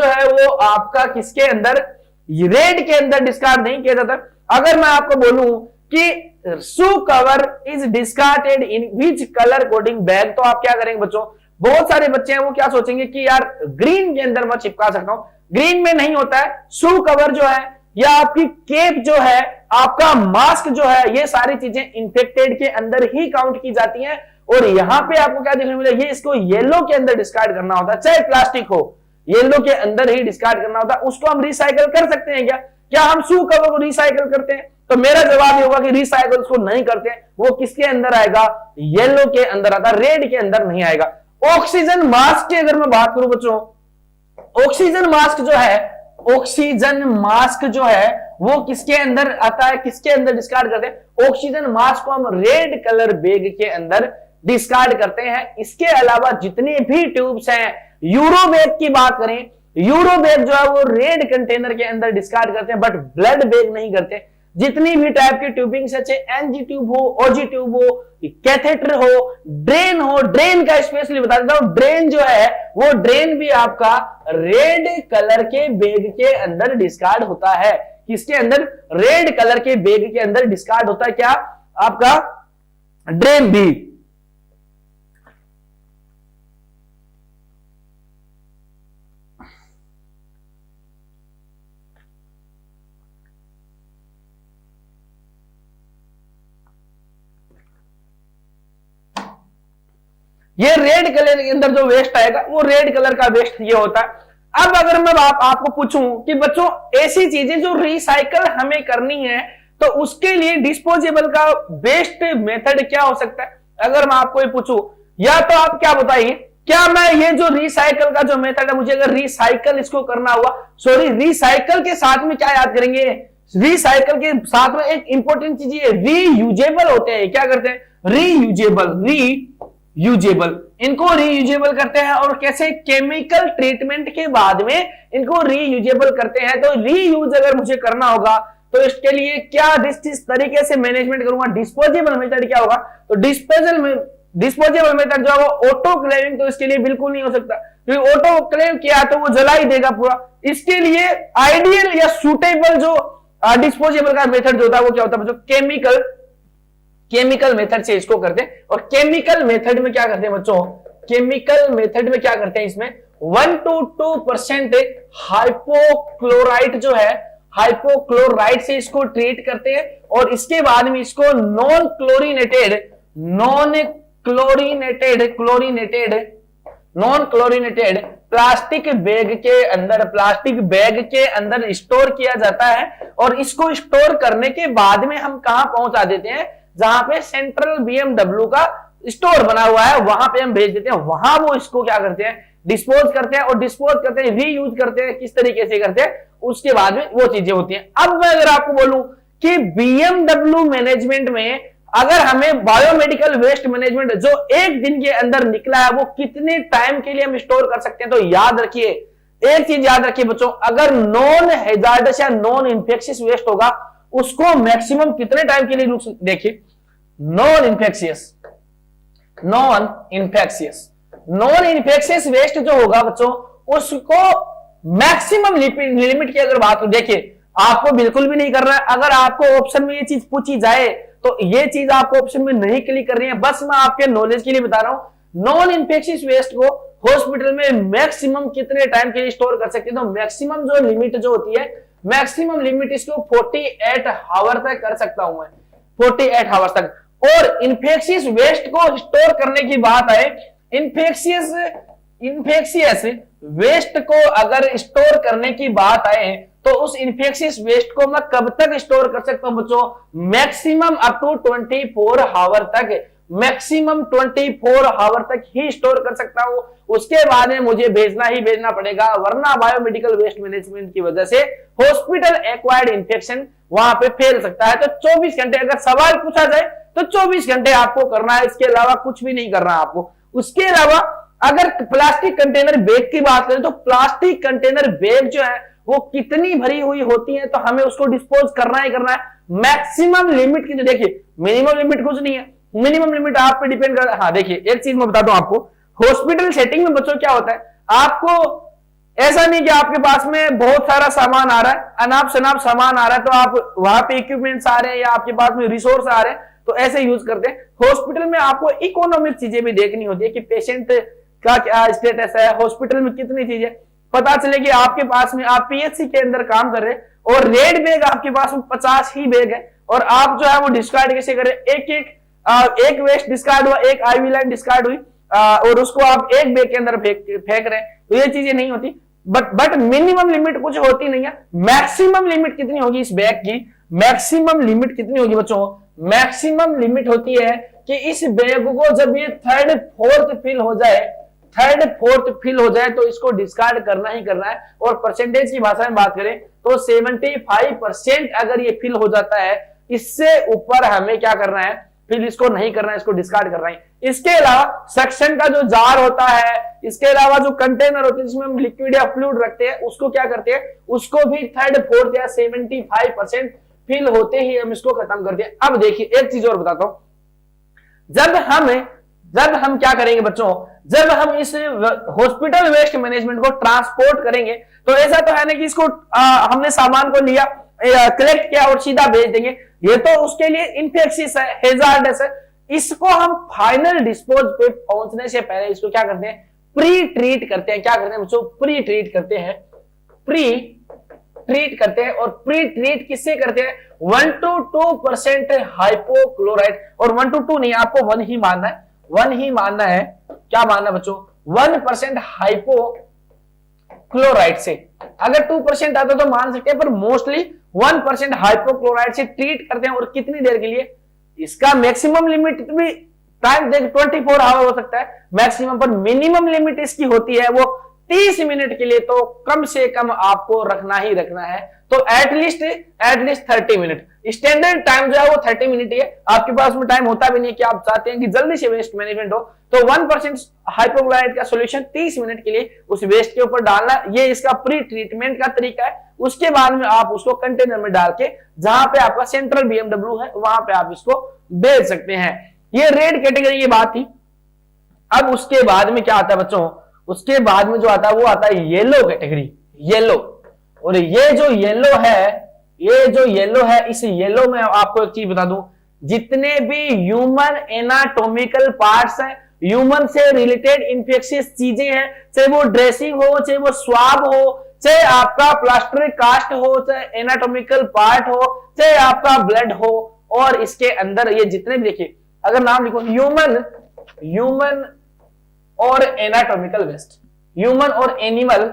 है वो आपका किसके अंदर, रेड के अंदर डिस्कार्ड नहीं किया जाता। अगर मैं आपको बोलूं कि shoe cover is discarded in which colour coding bag, तो आप क्या करेंगे बच्चों, बहुत सारे बच्चे हैं वो क्या सोचेंगे कि यार ग्रीन के अंदर मैं चिपका सकता हूं, ग्रीन में नहीं होता है। शू कवर जो है या आपकी केप जो है, आपका मास्क जो है, ये सारी चीजें इन्फेक्टेड के अंदर ही काउंट की जाती हैं। और यहां पे आपको क्या देखने मिलेगा, ये इसको येलो के अंदर डिस्कार्ड करना होता है, चाहे प्लास्टिक हो, येलो के अंदर ही डिस्कार्ड करना होता है। उसको हम रिसाइकल कर सकते हैं क्या हम शू कवर को रिसाइकल करते हैं, तो मेरा जवाब ये होगा कि रिसाइकल उसको नहीं करते। वो किसके अंदर आएगा, येलो के अंदर आता, रेड के अंदर नहीं आएगा। ऑक्सीजन मास्क की अगर मैं बात करूं बच्चों, ऑक्सीजन मास्क जो है वो किसके अंदर आता है, किसके अंदर डिस्कार्ड करते हैं, ऑक्सीजन मास्क को हम रेड कलर बैग के अंदर डिस्कार्ड करते हैं। इसके अलावा जितने भी ट्यूब्स हैं, यूरो बैग की बात करें, यूरो बैग जो है वो रेड कंटेनर के अंदर डिस्कार्ड करते हैं, बट ब्लड बैग नहीं करते। जितनी भी टाइप की ट्यूबिंग से, एनजी ट्यूब हो, ओजी ट्यूब हो, कैथेटर हो, ड्रेन का स्पेशली बता देता हूं, ड्रेन जो है वो ड्रेन भी आपका रेड कलर के बैग के अंदर डिस्कार्ड होता है। किसके अंदर, रेड कलर के बैग के अंदर डिस्कार्ड होता है, क्या आपका ड्रेन भी। ये रेड कलर के अंदर जो वेस्ट आएगा वो रेड कलर का वेस्ट ये होता है। अब अगर मैं आपको पूछूं कि बच्चों ऐसी चीजें जो रिसाइकल हमें करनी है तो उसके लिए डिस्पोजेबल का बेस्ट मेथड क्या हो सकता है, अगर मैं आपको ये पूछूं, या तो आप क्या बताइए, क्या मैं ये जो रिसाइकल का जो मेथड है, मुझे अगर रिसाइकल इसको करना हुआ, रिसाइकल के साथ में क्या याद करेंगे, रिसाइकल के साथ में एक इंपॉर्टेंट चीज ये रीयूजेबल होते हैं। क्या करते हैं, रीयूजेबल, इनको रीयूजेबल करते हैं। और कैसे, केमिकल ट्रीटमेंट के बाद में इनको रीयूजेबल करते हैं। तो रीयूज अगर मुझे करना होगा तो इसके लिए क्या इस तरीके से मैनेजमेंट करूंगा, डिस्पोजेबल मेथड क्या होगा, तो डिस्पोजेबल मेथड जो है वो ऑटोक्लेविंग, तो इसके लिए बिल्कुल नहीं हो सकता, क्योंकि ऑटोक्लेव किया तो वो जला ही देगा पूरा। इसके लिए आइडियल या सुटेबल जो डिस्पोजेबल का मेथड जो होता है वो क्या होता है, जो केमिकल मेथड से इसको करते हैं। और केमिकल मेथड में क्या करते हैं बच्चों, केमिकल मेथड में क्या करते हैं, इसमें 1 to 2% हाइपोक्लोराइट जो है, हाइपोक्लोराइड से इसको ट्रीट करते हैं और इसके बाद में इसको नॉन क्लोरीनेटेड प्लास्टिक बैग के अंदर स्टोर किया जाता है और इसको स्टोर करने के बाद में हम कहां पहुंचा देते हैं, जहां पे सेंट्रल BMW का स्टोर बना हुआ है वहां पे हम भेज देते हैं। वहां वो इसको क्या करते हैं, डिस्पोज करते हैं और डिस्पोज करते हैं, रीयूज करते हैं। किस तरीके से करते हैं उसके बाद में वो चीजें होती हैं। अब मैं अगर आपको बोलूं कि BMW मैनेजमेंट में अगर हमें बायोमेडिकल वेस्ट मैनेजमेंट जो एक दिन के अंदर निकला है वो कितने टाइम के लिए हम स्टोर कर सकते हैं, तो याद रखिए, एक चीज याद रखिए बच्चों, अगर नॉन हैजार्डस या नॉन इन्फेक्शियस वेस्ट होगा उसको मैक्सिमम कितने टाइम के लिए देखिए, नॉन इन्फेक्शियस वेस्ट जो होगा बच्चों उसको मैक्सिमम लिमिट की अगर बात हो, देखिए आपको बिल्कुल भी नहीं करना है। अगर आपको ऑप्शन में ये चीज पूछी जाए तो ये चीज आपको ऑप्शन में नहीं क्लिक करनी है, बस मैं आपके नॉलेज के लिए बता रहा हूं। नॉन इन्फेक्शियस वेस्ट को हॉस्पिटल में मैक्सिमम कितने टाइम के लिए स्टोर कर सकते हैं, तो मैक्सिमम जो लिमिट जो होती है, मैक्सिमम लिमिट इसको 48 आवर तक कर सकता हूं मैं, 48 आवर्स तक। और इन्फेक्शियस वेस्ट को स्टोर करने की बात है, इन्फेक्शियस वेस्ट को अगर स्टोर करने की बात आए तो उस इन्फेक्शियस वेस्ट को मैं कब तक स्टोर कर सकता हूं बच्चों, मैक्सिमम अप टू 24 आवर तक, मैक्सिमम 24 आवर तक ही स्टोर कर सकता हूं। उसके बाद में मुझे भेजना पड़ेगा, वरना बायोमेडिकल वेस्ट मैनेजमेंट की वजह से हॉस्पिटल एक्वायर्ड इन्फेक्शन वहां पे फैल सकता है। तो 24 घंटे अगर सवाल पूछा जाए तो 24 घंटे आपको करना है, इसके अलावा कुछ भी नहीं करना आपको। उसके अलावा अगर प्लास्टिक कंटेनर बैग की बात करें तो प्लास्टिक कंटेनर बैग जो है वो कितनी भरी हुई होती है तो हमें उसको डिस्पोज करना ही करना है। मैक्सिमम लिमिट की, देखिए मिनिमम लिमिट कुछ नहीं है, मिनिमम लिमिट आप पे डिपेंड कर। हाँ देखिए एक चीज मैं बताता हूं आपको, हॉस्पिटल सेटिंग में बच्चों क्या होता है, आपको ऐसा नहीं कि आपके पास में बहुत सारा सामान आ रहा है, अनाप शनाप सामान आ रहा है तो आप वहां पे इक्विपमेंट्स आ रहे हैं या आपके पास में रिसोर्स आ रहे हैं तो ऐसे यूज करते हैं। हॉस्पिटल में आपको इकोनॉमिक चीजें भी देखनी होती है कि पेशेंट का क्या स्टेटस है, हॉस्पिटल में कितनी चीजें पता चले कि आपके पास में आप पीएचसी के अंदर काम कर रहे हैं और रेड बैग आपके पास में 50 ही बैग है और आप जो है वो डिस्कार्ड कैसे करें, एक वेस्ट डिस्कार्ड हुआ, एक आईवी लाइन डिस्कार्ड हुई और उसको आप एक बैग के अंदर फेंक रहे हैं, तो ये चीजें नहीं होती। बट मिनिमम लिमिट कुछ होती नहीं है। मैक्सिमम लिमिट कितनी होगी इस बैग की, मैक्सिमम लिमिट कितनी होगी बच्चों, मैक्सिमम लिमिट होती है कि इस बैग को जब ये थर्ड फोर्थ फिल हो जाए तो इसको डिस्कार्ड करना ही करना है। और परसेंटेज की भाषा में बात करें तो 75% अगर ये फिल हो जाता है, इससे ऊपर हमें क्या करना है, फिर इसको नहीं करना है, इसको डिस्कार्ड करना है। इसके अलावा सक्शन का जो जार होता है, इसके अलावा जो कंटेनर होते हैं जिसमें हम लिक्विड या फ्लूइड रखते हैं, उसको क्या करते हैं, उसको भी थर्ड फोर्थ या 75% फिल होते ही हम इसको खत्म करते हैं। अब देखिए एक चीज और बताता हूं, जब हम क्या करेंगे बच्चों, जब हम इस हॉस्पिटल वेस्ट मैनेजमेंट को ट्रांसपोर्ट करेंगे तो ऐसा तो है ना कि इसको हमने सामान को लिया, कलेक्ट किया और सीधा भेज देंगे, ये तो उसके लिए इन्फेक्शियस है, हैजार्डस है। इसको हम फाइनल डिस्पोज पे पहुंचने से पहले इसको क्या करते हैं, प्री ट्रीट करते हैं। क्या करते हैं बच्चों, प्री ट्रीट करते हैं, और प्री ट्रीट किससे करते हैं, 1 to 2% हाइपोक्लोराइड, और 1 to 2 नहीं, आपको 1 ही मानना है, 1 ही मानना है। क्या मानना है बच्चों, 1% हाइपोक्लोराइड से। अगर 2% आता तो मान सकते हैं, पर मोस्टली 1% हाइपोक्लोराइड से ट्रीट करते हैं। और कितनी देर के लिए, इसका मैक्सिमम लिमिट भी टाइम देख 24 आवर हो सकता है मैक्सिमम, पर मिनिमम लिमिट इसकी होती है वो 30 मिनट के लिए, तो कम से कम आपको रखना ही रखना है। तो एटलीस्ट 30 मिनट, स्टैंडर्ड टाइम जो है वो 30 मिनट ही है। आपके पास में टाइम होता भी नहीं कि आप चाहते हैं कि जल्दी से वेस्ट मैनेजमेंट हो, तो 1% हाइपोक्लोराइड का सॉल्यूशन 30 मिनट के लिए उस वेस्ट के ऊपर डालना, ये इसका प्री ट्रीटमेंट का तरीका है। उसके बाद में आप उसको कंटेनर में डाल के जहां पे आपका सेंट्रल BMW है वहां पे आप इसको भेज सकते हैं। ये रेड कैटेगरी की बात थी। अब उसके बाद में क्या आता है बच्चों, उसके बाद में जो आता है वो आता है येलो कैटेगरी, येलो। और ये जो येलो है, इस येलो में आपको एक चीज बता दूं, जितने भी ह्यूमन एनाटॉमिकल पार्ट्स हैं, ह्यूमन से रिलेटेड इंफेक्शियस चीजें हैं, चाहे वो ड्रेसिंग हो, चाहे वो स्वाब हो, चाहे आपका प्लास्टर कास्ट हो, चाहे एनाटॉमिकल पार्ट हो, चाहे आपका ब्लड हो, और इसके अंदर ये जितने भी देखिए, अगर नाम लिखो ह्यूमन और एनाटॉमिकल वेस्ट, ह्यूमन और एनिमल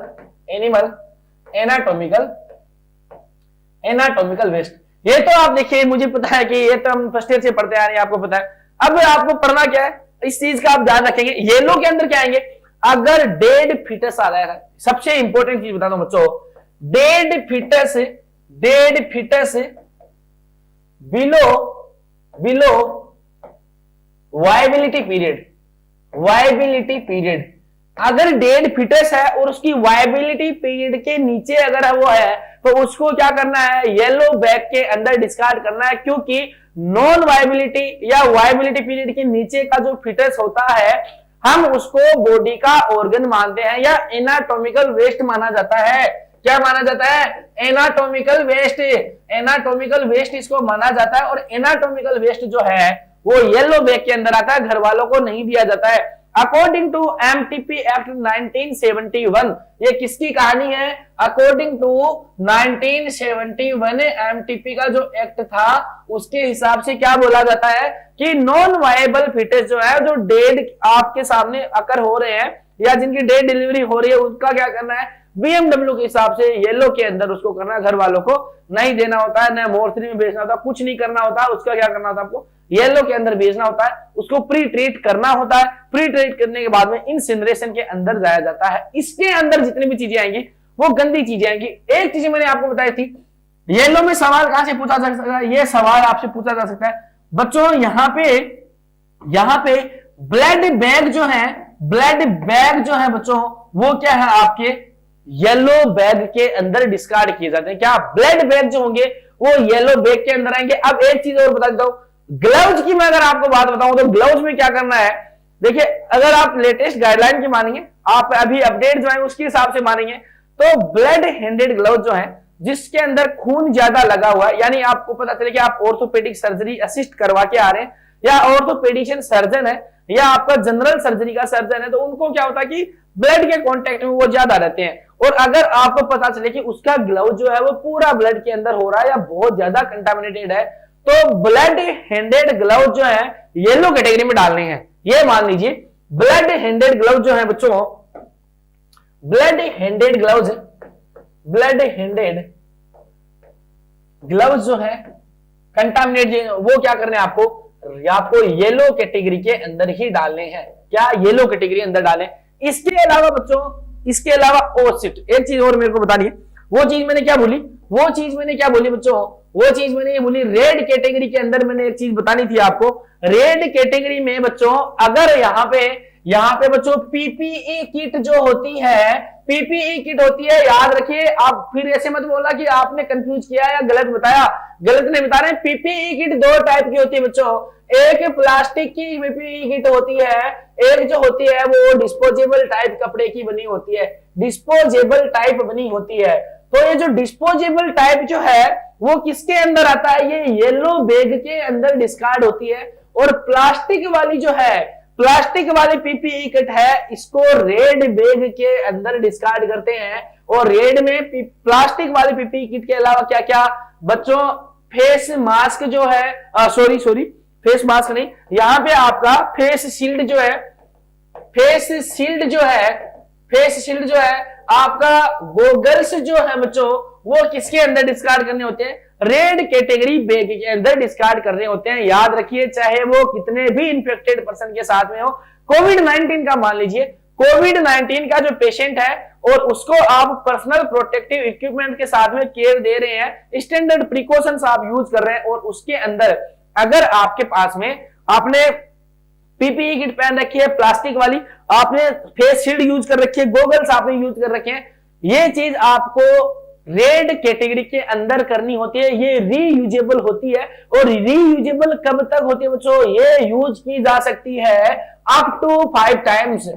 एनाटॉमिकल वेस्ट, ये तो आप देखिए, मुझे पता है कि ये तो हम फर्स्ट ईयर से पढ़ते आ रहे हैं, आपको पता है। अब आपको पढ़ना क्या है, इस चीज का आप ध्यान रखेंगे। येलो के अंदर क्या आएंगे, अगर डेड फिटस आ रहा है, सबसे इंपॉर्टेंट चीज बता दो बच्चों, dead foetus below viability period, अगर डेड फिटस है और उसकी वायबिलिटी पीरियड के नीचे अगर वो है, तो उसको क्या करना है, येलो बैग के अंदर डिस्कार्ड करना है, क्योंकि नॉन वायबिलिटी या वायबिलिटी पीरियड के नीचे का जो फिटस होता है, हम उसको बॉडी का ऑर्गन मानते हैं या एनाटॉमिकल वेस्ट माना जाता है। क्या माना जाता है, एनाटॉमिकल वेस्ट इसको माना जाता है। और एनाटॉमिकल वेस्ट जो है वो येलो बैग के अंदर आता है, घर वालों को नहीं दिया जाता है। अकॉर्डिंग टू एमटीपी एक्ट 1971, ये किसकी कहानी है, अकॉर्डिंग टू 1971 एमटीपी का जो एक्ट था, उसके हिसाब से क्या बोला जाता है कि नॉन वायबल फिटस जो है, जो डेड आपके सामने अकर हो रहे हैं या जिनकी डेड डिलीवरी हो रही है, उनका क्या करना है, बीएमडब्ल्यू के हिसाब से येलो के अंदर उसको करना है, घर वालों को नहीं देना होता है, न मोर्चरी में भेजना होता है, कुछ नहीं करना होता है, उसका क्या करना होता है, आपको येलो के अंदर भेजना होता है, उसको प्री ट्रीट करना होता है। प्री ट्रीट करने के बाद में इंसिनरेशन के अंदर जाया जाता है। इसके अंदर जितनी भी चीजें आएंगी वो गंदी चीजें आएंगी। एक चीज मैंने आपको बताई थी, येलो में सवाल कहां से पूछा जा सकता है, ये सवाल आपसे पूछा जा सकता है बच्चों, यहां पे ब्लड बैग जो है बच्चों, वो क्या है, आपके येलो बैग के अंदर डिस्कार्ड किए जाते हैं। क्या ब्लड बैग जो होंगे वो येलो बैग के अंदर आएंगे। अब एक चीज और बता देता हूं, ग्लव्स की मैं अगर आपको बात बताऊं तो ग्लव्स में क्या करना है, देखिए अगर आप लेटेस्ट गाइडलाइन की मानेंगे, आप अभी अपडेट जो है उसके हिसाब से मानेंगे, तो ब्लड हैंडेड ग्लव्स जो है जिसके अंदर खून ज्यादा लगा हुआ है, यानी आपको पता चले कि आप ऑर्थोपेडिक सर्जरी असिस्ट करवा के आ रहे हैं, या ऑर्थोपेडिशियन सर्जन है, या आपका जनरल सर्जरी का सर्जन है, तो उनको क्या होता है कि ब्लड के कांटेक्ट में वो ज्यादा रहते हैं। और अगर आपको पता चले कि उसका ग्लव जो है वो पूरा ब्लड के अंदर हो रहा है या बहुत ज्यादा कंटामिनेटेड है, तो ब्लड हैंडेड ग्लव जो है येलो कैटेगरी में डालने हैं। ये मान लीजिए ब्लड हैंडेड ग्लव जो है बच्चों, ब्लड हैंडेड ग्लव्स जो है कंटामिनेट, वो क्या करने हैं आपको येलो कैटेगरी के अंदर ही डालने हैं। क्या येलो कैटेगरी अंदर डालें। इसके अलावा बच्चों, इसके अलावा ओसिट, एक चीज और मेरे को बतानी है, वो चीज मैंने क्या बोली बच्चों, वो चीज मैंने ये बोली रेड कैटेगरी के अंदर मैंने एक चीज बतानी थी आपको। रेड कैटेगरी में बच्चों अगर यहाँ पे बच्चों पीपीई किट जो होती है, पीपीई किट होती है, याद रखिए, आप फिर ऐसे मत बोला कि आपने कंफ्यूज किया या गलत बताया, गलत नहीं बता रहे। पीपीई किट दो टाइप की होती है बच्चों, एक प्लास्टिक की पीपीई किट होती है, एक जो होती है वो डिस्पोजेबल टाइप कपड़े की बनी होती है, डिस्पोजेबल टाइप बनी होती है। तो ये जो डिस्पोजेबल टाइप जो है वो किसके अंदर आता है, ये येलो बैग के अंदर डिस्कार्ड होती है। और प्लास्टिक वाली जो है, प्लास्टिक वाली पीपीई किट है, इसको रेड बैग के अंदर डिस्कार्ड करते हैं। और रेड में प्लास्टिक वाली पीपीई किट के अलावा क्या क्या बच्चों, फेस मास्क जो है, सॉरी फेस मास्क नहीं, यहां पे आपका फेस शील्ड जो है, फेस शील्ड जो है आपका, गोगल्स जो है बच्चों, वो किसके अंदर डिस्कार्ड करने होते हैं, रेड कैटेगरी बैग के अंदर डिस्कार्ड करने होते हैं। याद रखिए, चाहे वो कितने भी इंफेक्टेड पर्सन के साथ में हो, कोविड-19 का मान लीजिए, कोविड-19 का जो पेशेंट है और उसको आप पर्सनल प्रोटेक्टिव इक्विपमेंट के साथ में केयर दे रहे हैं, स्टैंडर्ड प्रिकॉशंस आप यूज कर रहे हैं, और उसके अंदर अगर आपके पास में आपने पीपीई किट पहन रखी है प्लास्टिक वाली, आपने फेस शील्ड यूज कर रखी है, गोगल्स आपने यूज कर रखे हैं, ये चीज आपको रेड कैटेगरी के अंदर करनी होती है। ये रीयूजेबल होती है। और रीयूजेबल कब तक होती है बच्चों, ये यूज की जा सकती है अप टू 5 टाइम्स,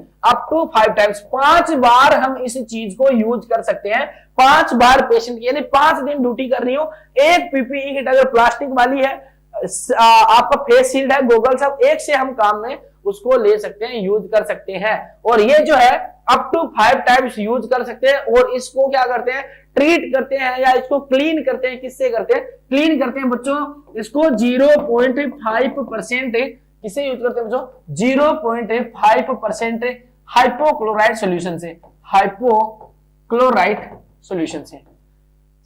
5 बार हम इस चीज को यूज कर सकते हैं। 5 बार पेशेंट, यानी 5 दिन ड्यूटी कर रही हो, एक पीपीई किट अगर प्लास्टिक वाली है, आपका फेस शील्ड है, गोगल्स है, एक से हम काम में उसको ले सकते हैं, यूज कर सकते हैं। और ये जो है अप टू 5 टाइम्स यूज कर सकते हैं और इसको क्या करते हैं, ट्रीट करते हैं या इसको क्लीन करते हैं। किससे करते हैं, क्लीन करते हैं बच्चों, इसको 0.5% किसे यूज करते हैं बच्चों, 0.5% हाइपोक्लोराइड सॉल्यूशन से, हाइपोक्लोराइड सॉल्यूशन से।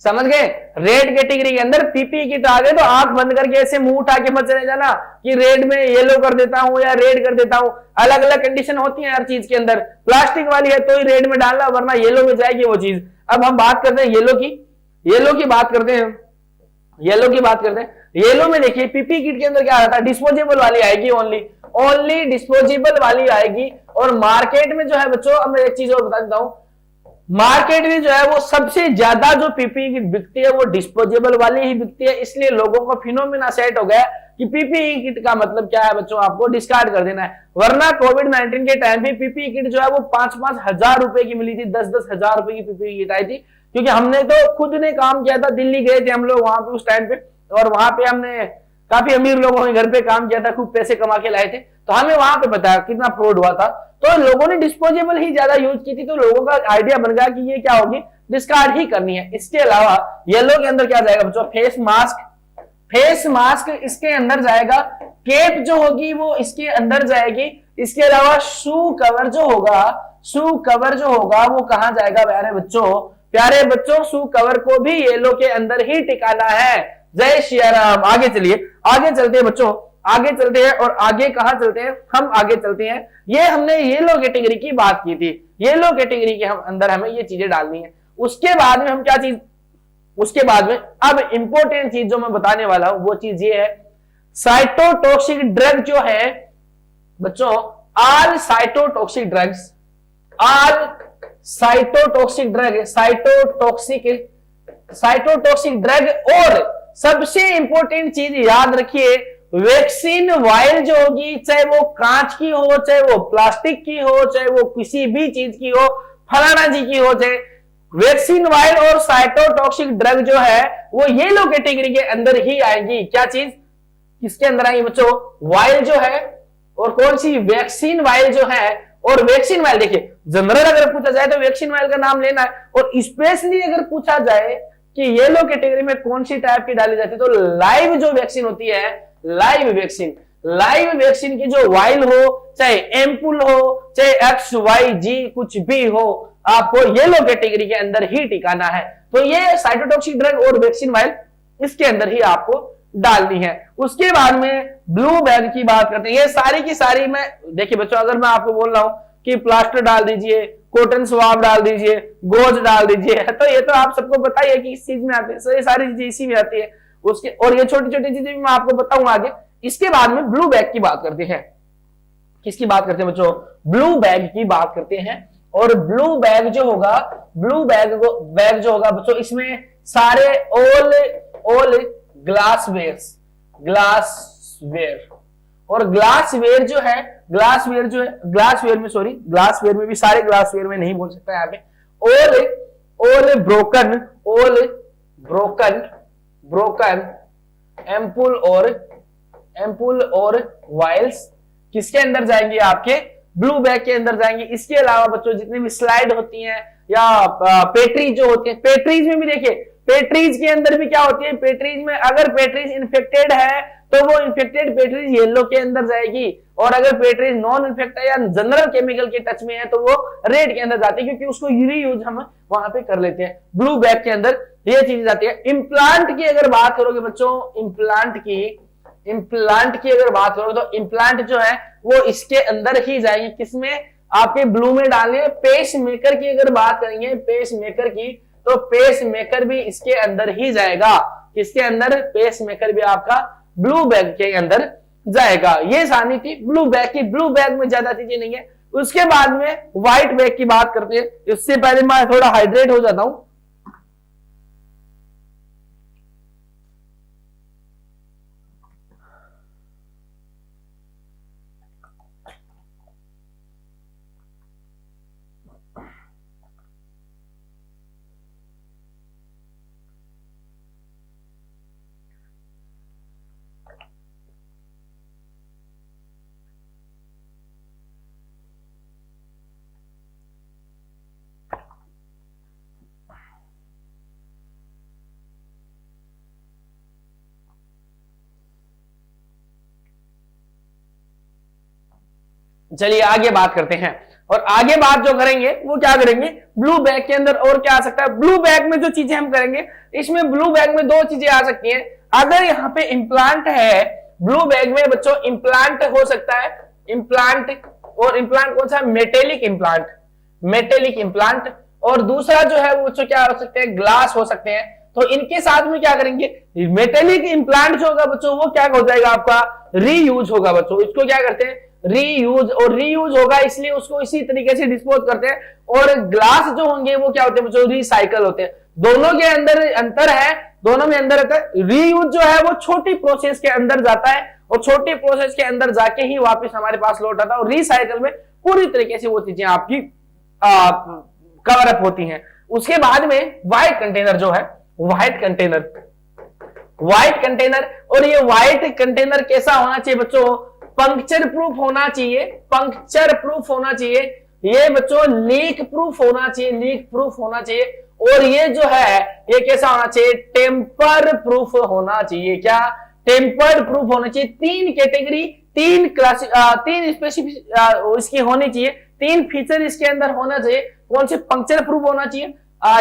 समझ गए। रेड कैटेगरी के अंदर पीपी किट आ गए तो आंख बंद करके ऐसे मुंह उठा के मत चले जाना कि रेड में येलो कर देता हूं या रेड कर देता हूं। अलग अलग कंडीशन होती है हर चीज के अंदर। प्लास्टिक वाली है तो ही रेड में डालना, वरना येलो में जाएगी वो चीज। अब हम बात करते हैं येलो की, येलो की बात करते हैं, येलो की बात करते हैं। येलो में देखिए पीपी किट के अंदर क्या आता है, डिस्पोजेबल वाली आएगी, ओनली डिस्पोजेबल वाली आएगी। और मार्केट में जो है बच्चों, अब मैं एक चीज और बता देता हूं, मार्केट में जो है वो सबसे ज्यादा जो पीपीई किट बिकती है वो डिस्पोजेबल वाली ही बिकती है। इसलिए लोगों को फिनोमिना सेट हो गया कि पीपीई किट का मतलब क्या है बच्चों, आपको डिस्कार्ड कर देना है। वरना कोविड-19 के टाइम पे पीपीई किट जो है वो 5-5 हजार रुपए की मिली थी, 10-10 हजार रुपए की पीपीई किट आई थी। क्योंकि हमने तो खुद ने काम किया था, दिल्ली गए थे हम लोग वहां पे उस टाइम पे, और वहां पे हमने काफी अमीर लोगों के घर पे काम किया था, खूब पैसे कमा के लाए थे, तो हमें वहां पे पता कितना फ्रॉड हुआ था। तो लोगों ने डिस्पोजेबल ही ज्यादा यूज की थी, तो लोगों का आइडिया बन गया कि ये क्या होगी, डिस्कार्ड ही करनी है। इसके अलावा येलो के अंदर क्या जाएगा बच्चों, फेस मास्क, फेस मास्क इसके अंदर जाएगा। केप जो होगी वो इसके अंदर जाएगी। इसके अलावा शू कवर जो होगा, शू कवर जो होगा वो कहां जाएगा प्यारे बच्चों, प्यारे बच्चों शू कवर को भी येलो के अंदर ही टिकाना है। जय श्री राम। आगे चलिए, आगे चलते हैं बच्चों, आगे चलते हैं। और आगे कहां चलते हैं, हम आगे चलते हैं। ये हमने येलो कैटेगरी की बात की थी, येलो कैटेगरी के हम अंदर हमें ये चीजें डालनी है। उसके बाद में हम क्या चीज, उसके बाद में अब इंपॉर्टेंट चीज जो मैं बताने वाला हूं वो चीज ये है, साइटोटॉक्सिक ड्रग जो है बच्चों, all cytotoxic drugs, all cytotoxic drug, cytotoxic drug. और सबसे इंपॉर्टेंट चीज याद रखिए, वैक्सीन वायल जो होगी, चाहे वो कांच की हो, चाहे वो प्लास्टिक की हो, चाहे वो किसी भी चीज की हो, फलाना जी की हो, चाहे वैक्सीन वायल और साइटोटॉक्सिक ड्रग जो है वो येलो कैटेगरी के अंदर ही आएगी। क्या चीज किसके अंदर आएगी बच्चों, वायल जो है, और कौन सी, वैक्सीन वायल जो है। और वैक्सीन वायल देखिए, जनरल अगर पूछा जाए तो वैक्सीन वायल का नाम लेना है, और स्पेशली अगर पूछा जाए कि येलो कैटेगरी में कौन सी टाइप की डाली जाती है, तो लाइव जो वैक्सीन होती है, लाइव वैक्सीन, लाइव वैक्सीन की जो वाइल हो, चाहे एम्पुल हो, चाहे XYG कुछ भी हो, आपको येलो कैटेगरी के अंदर ही टिकाना है। तो ये साइटोटॉक्सिक ड्रग और वैक्सीन वाइल इसके अंदर ही आपको डालनी है। उसके बाद में ब्लू बैग की बात करते हैं। ये सारी की सारी, मैं देखिए बच्चों, अगर मैं आपको बोल रहा हूं कि प्लास्टर डाल दीजिए, कॉटन स्वाब डाल दीजिए, गोज डाल दीजिए, तो ये तो आप सबको पता ही है कि इस चीज में आते हैं, ये सारी चीजें इसी में आती है। उसके और ये छोटी छोटी चीजें भी मैं आपको बताऊंगा आगे। इसके बाद में ब्लू बैग की बात करते हैं। किसकी बात करते हैं बच्चों, ब्लू बैग की बात करते हैं। और ब्लू बैग जो होगा, ब्लू बैग जो होगा बच्चों, इसमें सारे ऑल ग्लासवेयर और ग्लासवेयर जो है, ग्लासवेयर में भी सारे ग्लासवेयर में नहीं बोल सकता यहाँ पे, ऑल ब्रोकन एम्पुल और वाइल्स किसके अंदर जाएंगे, आपके ब्लू बैग के अंदर जाएंगे। इसके अलावा बच्चों जितनी भी स्लाइड होती हैं या पेट्रीज जो होती है, पेट्रीज में भी देखिए, पेट्रीज के अंदर भी क्या होती है, पेट्रीज में अगर पेट्रीज इन्फेक्टेड है तो वो इन्फेक्टेड पेट्रीज येलो के अंदर जाएगी, और अगर पेट्रीज नॉन इन्फेक्टेड या जनरल केमिकल के टच में है तो वो रेड के अंदर जाती है, क्योंकि उसको रीयूज हम वहां पे कर लेते हैं। ब्लू बैग के अंदर ये चीज जाती है। इम्प्लांट की अगर बात करोगे बच्चों, इम्प्लांट की अगर बात करोगे तो इम्प्लांट जो है वो इसके अंदर ही जाएंगे। किसमें, आपके ब्लू में डालने। पेस मेकर की अगर बात करेंगे, पेस मेकर की, तो पेस मेकर भी इसके अंदर ही जाएगा। किसके अंदर, पेस मेकर भी आपका ब्लू बैग के अंदर जाएगा। ये सानी थी ब्लू बैग की। ब्लू बैग में ज्यादा चीजें नहीं है। उसके बाद में व्हाइट बैग की बात करते हैं। इससे पहले मैं थोड़ा हाइड्रेट हो जाता हूं। चलिए आगे बात करते हैं, और आगे बात जो करेंगे वो क्या करेंगे, ब्लू बैग के अंदर और क्या आ सकता है। ब्लू बैग में जो चीजें हम करेंगे, इसमें ब्लू बैग में दो चीजें आ सकती हैं। अगर यहाँ पे इम्प्लांट है, ब्लू बैग में बच्चों इम्प्लांट हो सकता है, इम्प्लांट, और इम्प्लांट कौन सा, मेटेलिक इम्प्लांट, मेटेलिक इम्प्लांट, और दूसरा जो है वो बच्चों क्या हो सकते हैं, ग्लास हो सकते हैं। तो इनके साथ में क्या करेंगे, मेटेलिक इम्प्लांट जो होगा बच्चों वो क्या हो जाएगा, आपका रीयूज होगा बच्चों। इसको क्या करते हैं, रीयूज, और रीयूज होगा इसलिए उसको इसी तरीके से डिस्पोज करते हैं। और ग्लास जो होंगे वो क्या होते हैं बच्चों, रिसाइकल होते हैं। दोनों के अंदर अंतर है, दोनों में अंदर रहता है। रीयूज जो है वो छोटी प्रोसेस के अंदर जाता है, और छोटी प्रोसेस के अंदर जाके ही वापस हमारे पास लौट आता है, और रिसाइकल में पूरी तरीके से वो चीजें आपकी कवर अप होती हैं। उसके बाद में व्हाइट कंटेनर जो है, व्हाइट कंटेनर, व्हाइट कंटेनर, और ये व्हाइट कंटेनर कैसा होना चाहिए बच्चों, पंक्चर प्रूफ होना चाहिए, पंक्चर प्रूफ होना चाहिए। ये बच्चों लीक प्रूफ होना चाहिए, लीक प्रूफ होना चाहिए। और ये जो है ये कैसा होना चाहिए, टेम्पर प्रूफ होना चाहिए। क्या, टेम्पर्ड प्रूफ होना चाहिए। तीन कैटेगरी, तीन क्लास, तीन स्पेसिफिक इसकी होनी चाहिए, तीन फीचर इसके अंदर होना चाहिए। कौन से, पंक्चर प्रूफ होना चाहिए,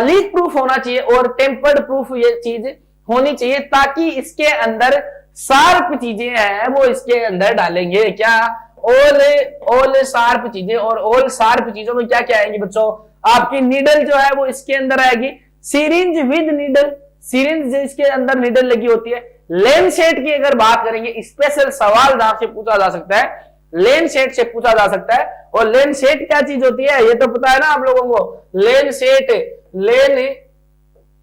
लीक प्रूफ होना चाहिए, और टेम्पर्ड प्रूफ ये चीज होनी चाहिए, ताकि इसके अंदर शार्प चीजें हैं वो इसके अंदर डालेंगे। क्या, ऑल शार्प चीजें, और ऑल शार्प चीजों में क्या क्या आएंगी बच्चों, आपकी नीडल जो है वो इसके अंदर आएगी, सिरिंज विद नीडल, सिरिंज इसके अंदर नीडल लगी होती है। लेंसेट की अगर बात करेंगे, स्पेशल सवाल जहां से पूछा जा सकता है, लेंसेट से पूछा जा सकता है। और लेंसेट क्या चीज होती है ये तो पता है ना आप लोगों को, लेंसेट,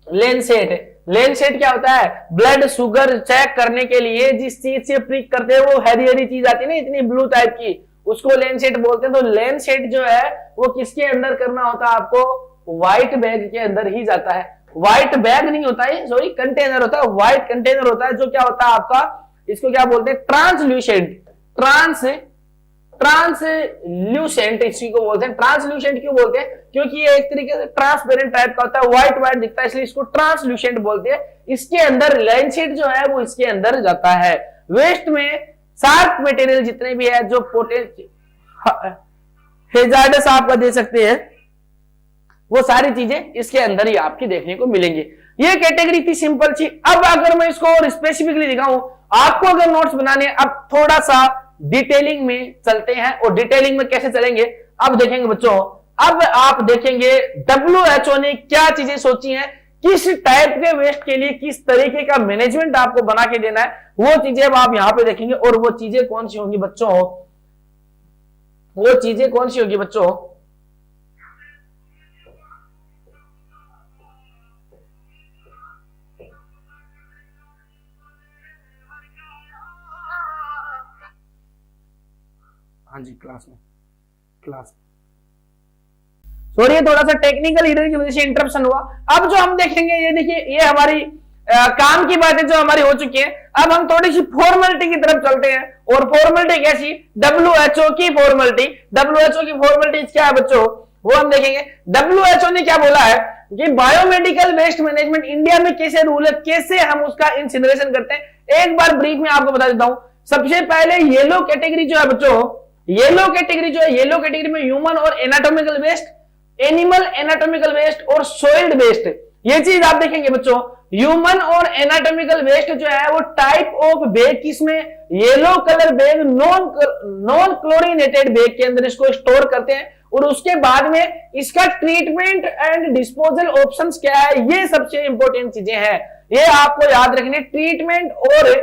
लेंसेट, लेंसेट क्या होता है, ब्लड शुगर चेक करने के लिए जिस चीज से प्रिक करते हैं, वो हरी हरी चीज आती है ना इतनी ब्लू टाइप की, उसको लेंसेट बोलते हैं। तो लेंसेट जो है वो किसके अंदर करना होता है आपको, व्हाइट बैग के अंदर ही जाता है। व्हाइट बैग नहीं होता है, सॉरी कंटेनर होता है, व्हाइट कंटेनर होता है, जो क्या होता है आपका, इसको क्या बोलते हैं, ट्रांसल्यूसेंट, ट्रांसल्यूसेंट इसी को बोलते हैं। ट्रांसल्यूसेंट क्यों बोलते हैं, क्योंकि ये एक तरीके से ट्रांसपेरेंट टाइप का होता है, व्हाइट व्हाइट दिखता है, इसलिए इसको ट्रांसल्यूसेंट बोलते हैं। इसके अंदर लेंसेट जो है वो इसके अंदर जाता है। वेस्ट में शार्प मटेरियल जितने भी है, जो हेजार्डस आपका दे सकते हैं, वो सारी चीजें इसके अंदर ही आपकी देखने को मिलेंगी। ये कैटेगरी थी सिंपल सी। अब अगर मैं इसको और स्पेसिफिकली दिखाऊं, आपको अगर नोट्स बनाने, अब थोड़ा सा डिटेलिंग में चलते हैं। और डिटेलिंग में कैसे चलेंगे, अब देखेंगे बच्चों, अब आप देखेंगे WHO ने क्या चीजें सोची हैं, किस टाइप के वेस्ट के लिए किस तरीके का मैनेजमेंट आपको बना के देना है, वो चीजें अब आप यहां पे देखेंगे। और वो चीजें कौन सी होंगी बच्चों, वो चीजें कौन सी होगी बच्चों, हाँ जी क्लास में, सॉरी थोड़ा सा टेक्निकल एरर की वजह से इंटरप्शन हुआ। अब जो हम देखेंगे, ये देखिए, ये हमारी काम की बातें जो हमारी हो चुकी हैं। अब हम थोड़ी सी फॉर्मेलिटी की तरफ चलते हैं। और फॉर्मेलिटी कैसी, WHO की फॉर्मेलिटी, WHO की फॉर्मेलिटी क्या है बच्चों, वो हम देखेंगे। WHO ने क्या बोला है कि बायोमेडिकल वेस्ट मैनेजमेंट इंडिया में कैसे रूल है, कैसे हम उसका इंसिनरेशन करते हैं, एक बार ब्रीफ में आपको बता देता हूं। सबसे पहले येलो कैटेगरी जो है बच्चों, येलो कैटेगरी जो है, येलो कैटेगरी में ह्यूमन और anatomical waste, animal anatomical waste और सॉइल्ड वेस्ट, ये चीज आप देखेंगे बच्चों। ह्यूमन और एनाटॉमिकल वेस्ट जो है वो टाइप ऑफ बैग, किसमें, yellow colour bag, non chlorinated bag के अंदर इसको स्टोर करते हैं। और उसके बाद में इसका ट्रीटमेंट एंड डिस्पोजल ऑप्शंस क्या है, ये सबसे इंपॉर्टेंट चीजें हैं, ये आपको याद रखनी। ट्रीटमेंट और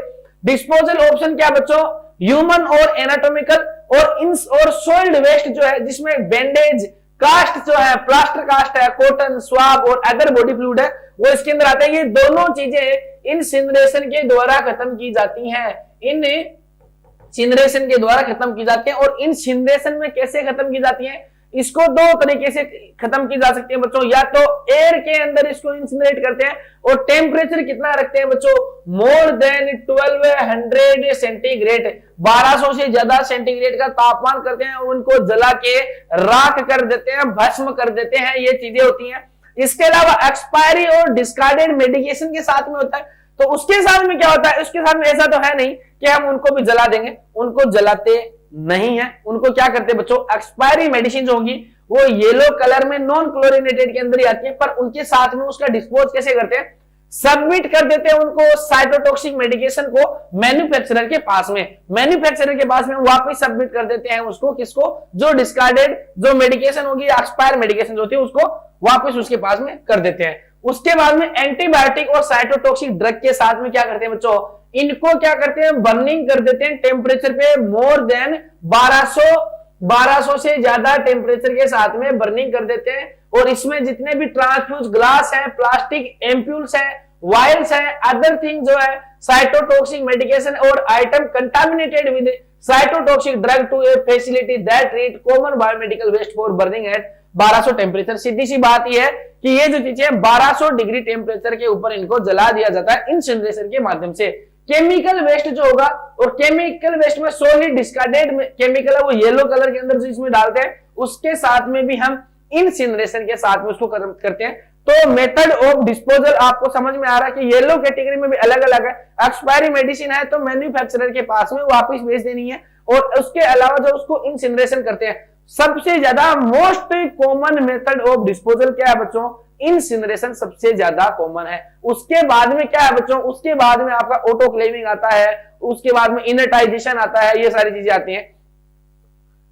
डिस्पोजल ऑप्शन क्या बच्चों, ह्यूमन और एनाटॉमिकल, और सॉइल्ड वेस्ट जो है जिसमें बैंडेज, कास्ट जो है, प्लास्टर कास्ट है, कॉटन, स्वाब और अदर बॉडी फ्लूइड है, वो इसके अंदर आते हैं। ये दोनों चीजें इंसिनरेशन के द्वारा खत्म की जाती हैं, इंसिनरेशन के द्वारा खत्म की जाती हैं। और इंसिनरेशन में कैसे खत्म की जाती हैं, इसको दो तरीके से खत्म की जा सकती है बच्चों। या तो एयर के अंदर इसको इंसिनरेट करते हैं, और टेम्परेचर कितना रखते हैं बच्चों, मोर देन 1200 सेंटीग्रेड, 1200 से ज्यादा सेंटीग्रेड का तापमान करते हैं, और उनको जला के राख कर देते हैं, भस्म कर देते हैं, ये चीजें होती हैं। इसके अलावा एक्सपायरी और डिस्कार्डेड मेडिकेशन के साथ में होता है। तो उसके साथ में क्या होता है, उसके साथ में ऐसा तो है नहीं कि हम उनको भी जला देंगे, उनको जलाते नहीं है, उनको क्या करते हैं बच्चों, एक्सपायरी मेडिसिन होंगी वो येलो कलर में नॉन क्लोरिनेटेड के अंदर ही आती है, पर उनके साथ में उसका डिस्पोज कैसे करते हैं, सबमिट कर देते हैं उनको साइटोटॉक्सिक मेडिकेशन को मैन्युफैक्चरर के पास में, मैन्युफैक्चरर के पास में वापस सबमिट कर देते हैं उसको, किसको, जो डिस्कार्डेड जो मेडिकेशन होगी, एक्सपायर मेडिकेशन होती है उसको वापस उसके पास में कर देते हैं। उसके बाद में एंटीबायोटिक और साइटोटॉक्सिक ड्रग के साथ में क्या करते हैं बच्चों, इनको क्या करते हैं, बर्निंग कर देते हैं टेम्परेचर पे मोर देन 1200 से ज्यादा टेम्परेचर के साथ में बर्निंग कर देते हैं। और इसमें जितने भी ट्रांसफ्यूज ग्लास है, प्लास्टिक एम्प्यूल्स है, वायल्स है, अदर थिंग जो है साइटोटॉक्सिक मेडिकेशन और item contaminated with cytotoxic drug to a facility that treat common biomedical waste for burning at 1200 temperature. सीधी सी बात यह है कि ये जो चीजें 1200 डिग्री टेम्परेचर के ऊपर इनको जला दिया जाता है इंसिनरेशन के माध्यम से। केमिकल वेस्ट जो होगा, और केमिकल वेस्ट में सॉलिड डिस्कार्डेड केमिकल है वो येलो कलर के अंदर जो इसमें डालते हैं, उसके साथ में भी हम इंसिनरेशन के साथ में उसको करते हैं। तो मेथड ऑफ डिस्पोजल आपको समझ में आ रहा है कि येलो कैटेगरी में भी अलग अलग है। एक्सपायरी मेडिसिन है तो मैन्युफैक्चरर के पास में वापस भेज देनी है, और उसके अलावा जो उसको इंसिनरेशन करते हैं, सबसे ज्यादा most common method of disposal क्या है बच्चों, इंसिनरेशन सबसे ज्यादा कॉमन है। उसके बाद में क्या है बच्चों, उसके बाद में आपका ऑटोक्लेविंग आता है, उसके बाद में इनर्टाइजेशन आता है, ये सारी चीजें आती हैं।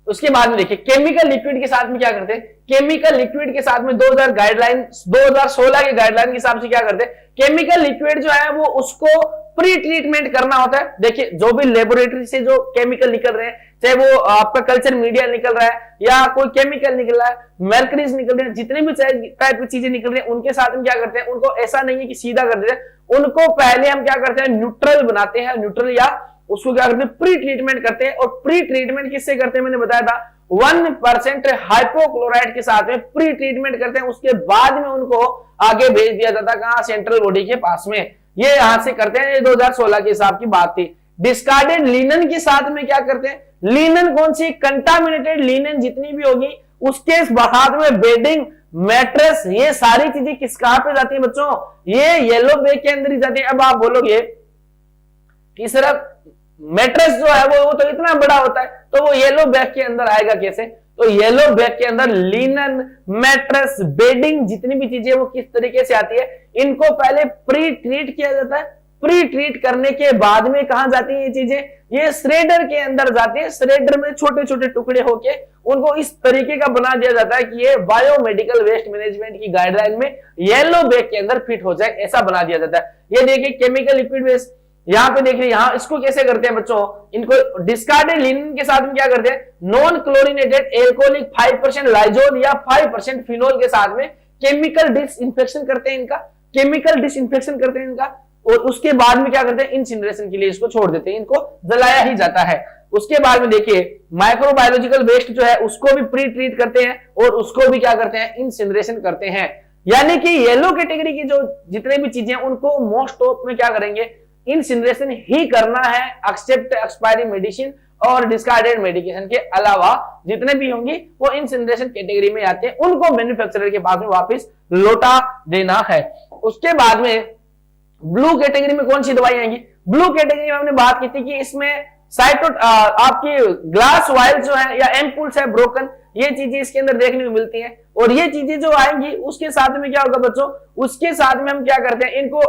उसके बाद में देखिए केमिकल लिक्विड के साथ में क्या करते हैं, केमिकल लिक्विड के साथ में 2016 के गाइडलाइन के हिसाब से क्या करते हैं, केमिकल लिक्विड जो है वो उसको प्री ट्रीटमेंट करना होता है। देखिए जो भी लेबोरेटरी से जो केमिकल निकल रहे हैं, चाहे वो आपका कल्चर मीडिया निकल रहा है या कोई केमिकल निकल रहा है, मर्करीज निकल रहे हैं, जितने भी टाइप की चीजें निकल रही हैं, उनके साथ में क्या करते हैं, उनको ऐसा नहीं है कि सीधा कर देते हैं, उनको पहले हम क्या करते हैं, न्यूट्रल बनाते हैं, न्यूट्रल या उसको क्या करते हैं, प्री ट्रीटमेंट करते हैं। और प्री ट्रीटमेंट किससे करते हैं, मैंने बताया था 1% हाइपोक्लोराइड के साथ में प्री ट्रीटमेंट करते हैं। उसके बाद में उनको आगे भेज दिया जाता है कहां, सेंट्रल बॉडी के पास में, ये यहां से करते हैं। ये 2016 के हिसाब की बात थी। डिस्कार्डेड लिनन के साथ में क्या करते हैं, लिनन कौन सी, कंटामिनेटेड लिनन जितनी भी होगी उसके बाद में बेडिंग, मैट्रेस, ये सारी चीजें किस कहां पे जाती है बच्चों, ये येलो बैग के अंदर ही जाती है। अब आप बोलोगे कि सिर्फ मैट्रेस जो है वो तो इतना बड़ा होता है, तो वो येलो बैग के अंदर आएगा कैसे, तो येलो बैग के अंदर लिनन, मैट्रेस, बेडिंग जितनी भी चीजें वो किस तरीके से आती है, इनको पहले प्री ट्रीट किया जाता है। प्री ट्रीट करने के बाद में कहां जाती है ये चीजें, ये श्रेडर के अंदर जाती है। श्रेडर में छोटे छोटे टुकड़े होके उनको इस तरीके का बना दिया जाता है कि ये बायोमेडिकल वेस्ट मैनेजमेंट की गाइडलाइन में येलो बैग के अंदर फिट हो जाए, ऐसा बना दिया जाता है। ये देखिए केमिकल लिक्विड वेस्ट, यहां पे देखिए, यहां इसको कैसे करते हैं बच्चों, इनको डिस्कार्डेड लिनन के साथ में क्या करते हैं, नॉन क्लोरिनेटेड एल्कोहलिक 5% लाइजोल या 5% फिनोल के साथ में केमिकल डिसइंफेक्शन करते हैं, इनका केमिकल डिसइंफेक्शन करते हैं इनका। और उसके बाद में क्या करते हैं, इंसिनरेशन के लिए इसको छोड़ देते हैं, इनको जलाया ही जाता है। उसके बाद में देखिए माइक्रोबायोलॉजिकल वेस्ट जो है उसको भी प्री ट्रीट करते हैं और उसको भी क्या करते हैं, इंसिनरेशन करते हैं। यानी कि येलो कैटेगरी की जो जितने भी चीजें उनको मोस्ट ऑफ में क्या करेंगे, इंसिनरेशन ही करना है, एक्सेप्ट एक्सपायरी मेडिसिन और डिस्कार्डेड मेडिकेशन के अलावा जितने भी होंगी वो इंसिनरेशन कैटेगरी में आते हैं, उनको मैन्युफैक्चरर के पास में वापस लौटा देना है। उसके बाद में ब्लू कैटेगरी में कौन सी दवाई आएंगी, ब्लू कैटेगरी में हमने बात की थी कि इसमें आपकी ग्लास वायल जो है या एम्पूल्स है ब्रोकन, ये चीजें इसके अंदर देखने को मिलती हैं। और ये चीजें जो आएंगी उसके साथ में क्या होगा बच्चों, उसके साथ में हम क्या करते हैं, इनको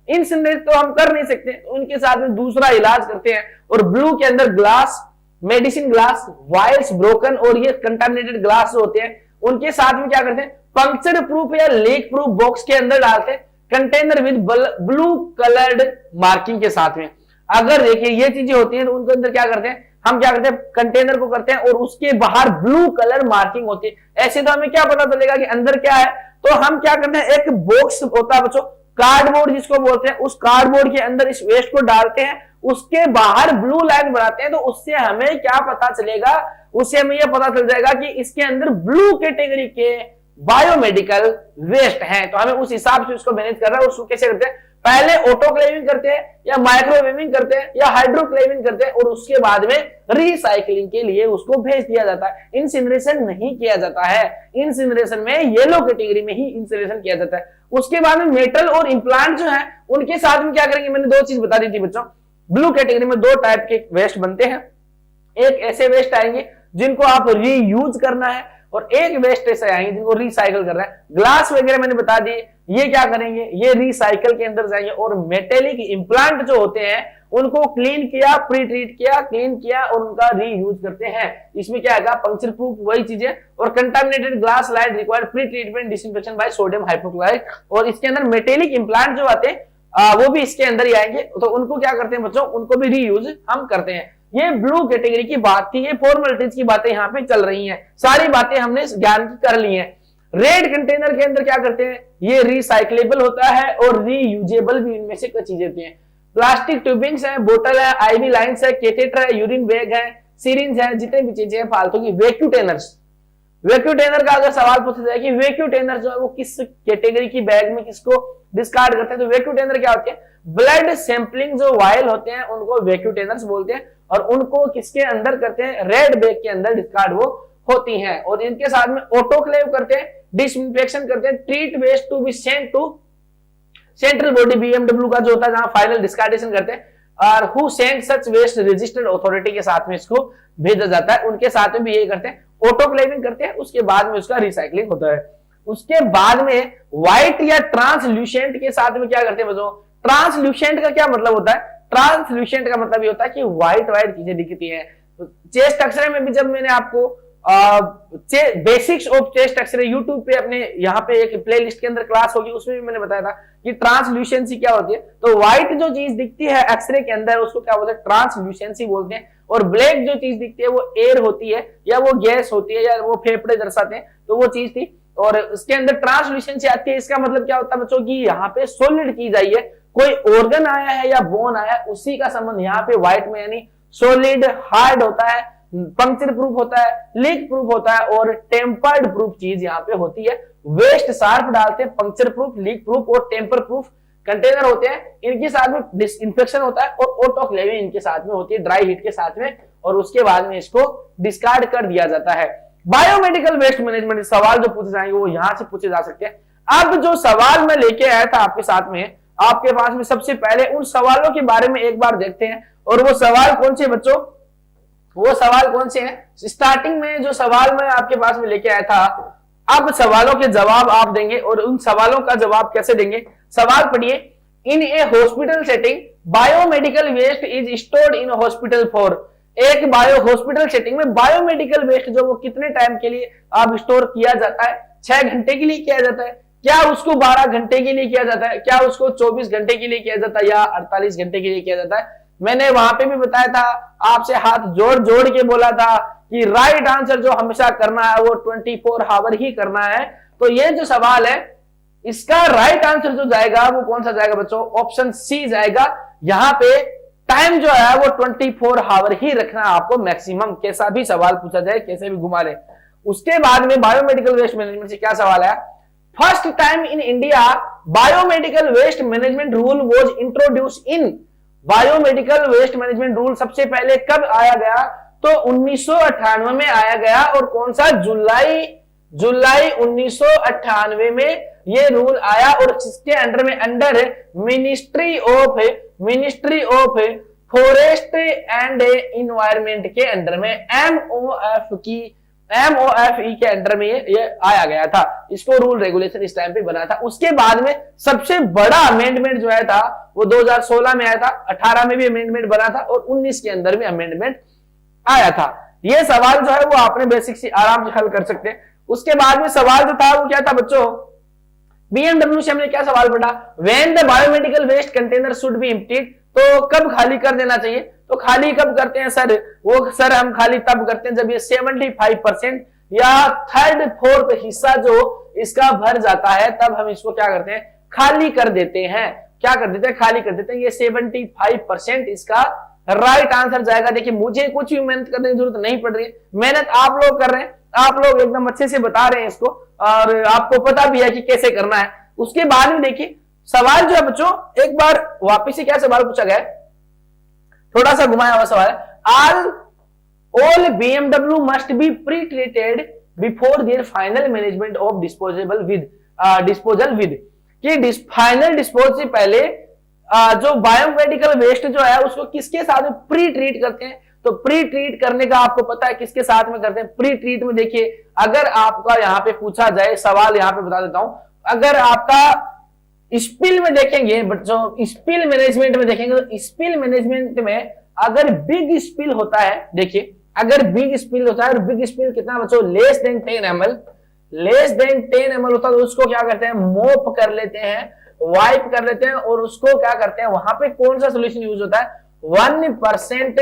इंसिनरेट तो हम कर नहीं सकते, तो उनके साथ में दूसरा इलाज करते हैं। और ब्लू के अंदर glass, medicine glass, vials broken और ये कंटामिनेटेड ग्लास होते हैं, उनके साथ में क्या करते हैं, पंक्चर प्रूफ या लीक प्रूफ बॉक्स के अंदर डालते हैं, container with blue coloured marking के साथ में। अगर देखिए ये चीजें होती हैं तो उनके अंदर क्या करते हैं, हम क्या करते हैं, कंटेनर को करते हैं और उसके बाहर ब्लू कलर मार्किंग होती है। ऐसे तो हमें क्या पता चलेगा कि अंदर क्या है, तो हम क्या करते हैं, एक बॉक्स होता है बच्चों, कार्डबोर्ड जिसको बोलते हैं, उस कार्डबोर्ड के अंदर इस वेस्ट को डालते हैं, उसके बाहर ब्लू लाइन बनाते हैं। तो उससे हमें क्या पता चलेगा, उससे हमें यह पता चल जाएगा कि इसके अंदर ब्लू कैटेगरी के बायोमेडिकल वेस्ट हैं। तो हमें उस हिसाब से उसको मैनेज कर रहा है। उसको कैसे करते हैं, पहले ऑटोक्लेविंग करते हैं या माइक्रोवेविंग करते हैं या हाइड्रोक्लेविंग करते हैं और उसके बाद में रिसाइकलिंग के लिए उसको भेज दिया जाता है। इंसिनरेशन नहीं किया जाता है, इंसिनरेशन में येलो कैटेगरी में ही इंसिनरेशन किया जाता है। उसके बाद में मेटल और इम्प्लांट जो है उनके साथ में क्या करेंगे, मैंने दो चीज बता दी थी बच्चों। ब्लू कैटेगरी में दो टाइप के वेस्ट बनते हैं, एक ऐसे वेस्ट आएंगे जिनको आप रीयूज करना है, और एक वेस्ट ऐसे आएंगे जिनको रिसाइकल करना है। ग्लास वगैरह मैंने बता दिए, ये क्या करेंगे, ये रिसाइकल के अंदर जाएंगे। और मेटेलिक इम्प्लांट जो होते हैं उनको क्लीन किया, प्री ट्रीट किया, क्लीन किया और उनका रीयूज करते हैं। इसमें क्या आएगा, पंक्चर प्रूफ वही चीजें। और contaminated glass light required pre treatment disinfection by sodium hypochloride. और इसके अंदर मेटेलिक इम्प्लांट जो आते हैं वो भी इसके अंदर ही आएंगे। तो उनको क्या करते हैं बच्चों, उनको भी रीयूज हम करते हैं। ये ब्लू कैटेगरी की बात थी, ये फॉर्मेलिटीज की बातें यहाँ पे चल रही हैं। सारी बातें हमने ज्ञान की कर ली हैं। रेड कंटेनर के अंदर क्या करते हैं, ये रिसाइक्लेबल होता है और रीयूजेबल भी इनमें से कुछ चीजें होती हैं। प्लास्टिक ट्यूबिंग्स है, बोतल है, आईवी लाइंस है, कैथेटर है, यूरिन बैग है, सीरिंज है, जितने भी चीजें हैं फालतू की। वैक्यूटेनर्स, वैक्यूटेनर का अगर सवाल पूछा जाए कि वैक्यूटेनर जो है वो किस कैटेगरी की बैग में किसको डिस्कार्ड करते हैं, तो वैक्यूटेनर क्या होते हैं, ब्लड सैंपलिंग जो वायल होते हैं उनको वैक्यूटेनर्स बोलते हैं। और उनको किसके अंदर करते हैं, रेड बैग के अंदर डिस्कार्ड वो होती हैं। और इनके साथ में ऑटोक्लेव करते हैं, डिसइंफेक्शन करते हैं, treat waste to be sent to central body BMW का जो होता है जहां फाइनल डिस्कार्डेशन करते हैं, और who send such waste registered authority के साथ में इसको भेजा जाता है, उनके साथ में भी यही करते हैं, ऑटोक्लेविंग करते हैं। उसके बाद में उसका रिसाइकलिंग होता है। उसके बाद में व्हाइट या ट्रांसल्यूसेंट के साथ में क्या करते हैं बच्चों, ट्रांसल्यूसेंट का क्या मतलब होता है, ट्रांसल्यूसेंट का मतलब ये होता है कि व्हाइट व्हाइट चीजें दिखती हैं। चेस्ट एक्सरे में भी जब मैंने आपको basics of chest X ray YouTube पे अपने यहाँ पे एक प्लेलिस्ट के अंदर क्लास होगी, उसमें भी मैंने बताया था कि ट्रांसल्यूसेंसी क्या होती है। तो व्हाइट जो चीज दिखती है एक्सरे के अंदर उसको क्या बोलते हैं, ट्रांसल्यूसेंसी बोलते हैं। और ब्लैक जो चीज दिखती है वो एयर होती है या वो गैस होती है या वो फेफड़े दर्शाते हैं, तो वो चीज थी। और इसके अंदर ट्रांसल्यूसेंसी आती है। इसका मतलब क्या होता है बच्चों की, यहाँ पे सॉलिड चीज आई है, कोई ऑर्गन आया है या बोन आया है, उसी का संबंध यहाँ पे व्हाइट में, यानी सॉलिड हार्ड होता है, पंक्चर प्रूफ होता है, लीक प्रूफ होता है और टेम्पर्ड प्रूफ चीज यहाँ पे होती है। वेस्ट शार्प डालते हैं, पंक्चर प्रूफ, लीक प्रूफ और टेम्पर प्रूफ कंटेनर होते हैं। इनके साथ में डिसइंफेक्शन होता है और ऑटोक्लेविंग इनके साथ में होती है, ड्राई हीट के साथ में, और उसके बाद में इसको डिस्कार्ड कर दिया जाता है। बायोमेडिकल वेस्ट मैनेजमेंट सवाल जो पूछे जाएंगे वो यहां से पूछे जा सकते हैं। अब जो सवाल मैं लेके आया था आपके साथ में, आपके पास में सबसे पहले उन सवालों के बारे में एक बार देखते हैं। और वो सवाल कौन से बच्चों, वो सवाल कौन से हैं, स्टार्टिंग में जो सवाल मैं आपके पास में लेके आया था, अब सवालों के जवाब आप देंगे। और उन सवालों का जवाब कैसे देंगे, सवाल पढ़िए। In a hospital setting biomedical waste is stored in hospital for, एक हॉस्पिटल सेटिंग में बायोमेडिकल वेस्ट जो वो कितने टाइम के लिए आप स्टोर किया जाता है, 6 घंटे के लिए किया जाता है, क्या उसको 12 घंटे के लिए किया जाता है, क्या उसको 24 घंटे के लिए किया जाता है, या 48 घंटे के लिए किया जाता है। मैंने वहां पे भी बताया था, आपसे हाथ जोड़ जोड़ के बोला था कि राइट आंसर जो हमेशा करना है वो 24 आवर ही करना है। तो ये जो सवाल है इसका राइट आंसर जो जाएगा वो कौन सा जाएगा बच्चों, ऑप्शन सी जाएगा। यहाँ पे टाइम जो है वो 24 आवर ही रखना है आपको मैक्सिमम, कैसा भी सवाल पूछा जाए, कैसे भी घुमा ले। उसके बाद में बायोमेडिकल वेस्ट मैनेजमेंट से क्या सवाल है, first time in India biomedical waste management rule was introduce in, biomedical waste management rule सबसे पहले कब आया गया, तो 1998 में आया गया। और कौन सा, जुलाई 1998 में ये रूल आया। और जिसके अंडर में, under ministry of forest and environment के अंडर में, MOFE के अंडर में ये आया गया था। इसको रूल रेगुलेशन इस टाइम पे बना था। उसके बाद में सबसे बड़ा अमेंडमेंट जो है था वो 2016 में आया था, 18 में भी अमेंडमेंट बना था और 19 के अंदर भी अमेंडमेंट आया था। ये सवाल जो है वो आपने बेसिक से आराम से हल कर सकते हैं। उसके बाद में सवाल जो था वो क्या था बच्चों, बीएमडब्ल्यू से हमने क्या सवाल पढ़ा, when the biomedical waste container should be emptied, तो कब खाली कर देना चाहिए। तो खाली कब करते हैं सर, वो सर हम खाली तब करते हैं जब ये 75% या 3/4 हिस्सा जो इसका भर जाता है, तब हम इसको क्या करते हैं, खाली कर देते हैं। क्या कर देते हैं, खाली कर देते हैं। ये 75% इसका राइट आंसर जाएगा। देखिए मुझे कुछ भी मेहनत करने की जरूरत नहीं पड़ रही है, मेहनत आप लोग कर रहे हैं, आप लोग एकदम अच्छे से बता रहे हैं इसको, और आपको पता भी है कि कैसे करना है। उसके बाद में देखिए सवाल जो है बच्चों, एक बार वापिस से क्या सवाल पूछा गया, थोड़ा सा घुमाया हुआ सवाल है, all BMW must be pre-treated before their final management of disposal with, कि फाइनल डिस्पोज से पहले जो बायोमेडिकल वेस्ट जो है उसको किसके साथ में प्री ट्रीट करते हैं, तो प्री ट्रीट करने का आपको पता है किसके साथ में करते हैं? प्री ट्रीट में देखिए, अगर आपका यहाँ पे पूछा जाए सवाल, यहाँ पे बता देता हूं, अगर आपका स्पिल में देखेंगे बच्चों, स्पिल मैनेजमेंट में देखेंगे तो स्पिल मैनेजमेंट में अगर बिग स्पिल होता है, देखिए अगर बिग स्पिल होता है, और बिग स्पिल कितना बच्चों? Less than 10 ml, less than 10 ml होता है, तो उसको क्या करते हैं? मोप कर लेते हैं, वाइप कर लेते हैं, और उसको क्या करते हैं? वहां पे कौन सा सोल्यूशन यूज होता है? 1%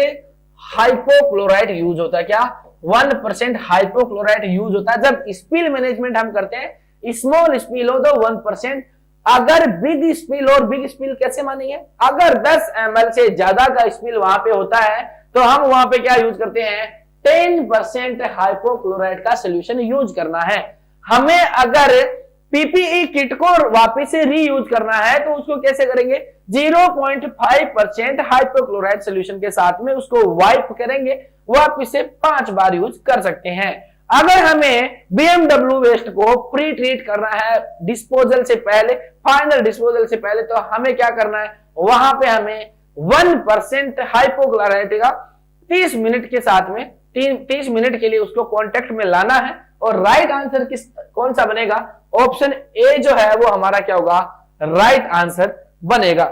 हाइपोक्लोराइड यूज होता है। क्या? 1% हाइपोक्लोराइड यूज होता है। जब स्पिल मैनेजमेंट हम करते हैं, स्मॉल स्पिल हो तो 1%, अगर बिग स्पिल, और बिग स्पिल कैसे मानेंगे? अगर 10 ml से ज्यादा का स्पिल वहां पे होता है तो हम वहां पे क्या यूज करते हैं? 10% हाइपोक्लोराइड का सोल्यूशन यूज करना है। हमें अगर पीपीई किट को वापस से रीयूज करना है तो उसको कैसे करेंगे? 0.5% हाइपोक्लोराइड सोल्यूशन के साथ में उसको वाइप करेंगे, वापस से 5 बार यूज कर सकते हैं। अगर हमें बीएमडब्ल्यू वेस्ट को प्री ट्रीट करना है डिस्पोजल से पहले, फाइनल डिस्पोजल से पहले, तो हमें क्या करना है? वहां पे हमें 1% हाइपोक्लोराइड का 30 मिनट के साथ में 30 मिनट के लिए उसको कांटेक्ट में लाना है। और राइट आंसर कौन सा बनेगा? ऑप्शन ए जो है वो हमारा क्या होगा? राइट आंसर बनेगा।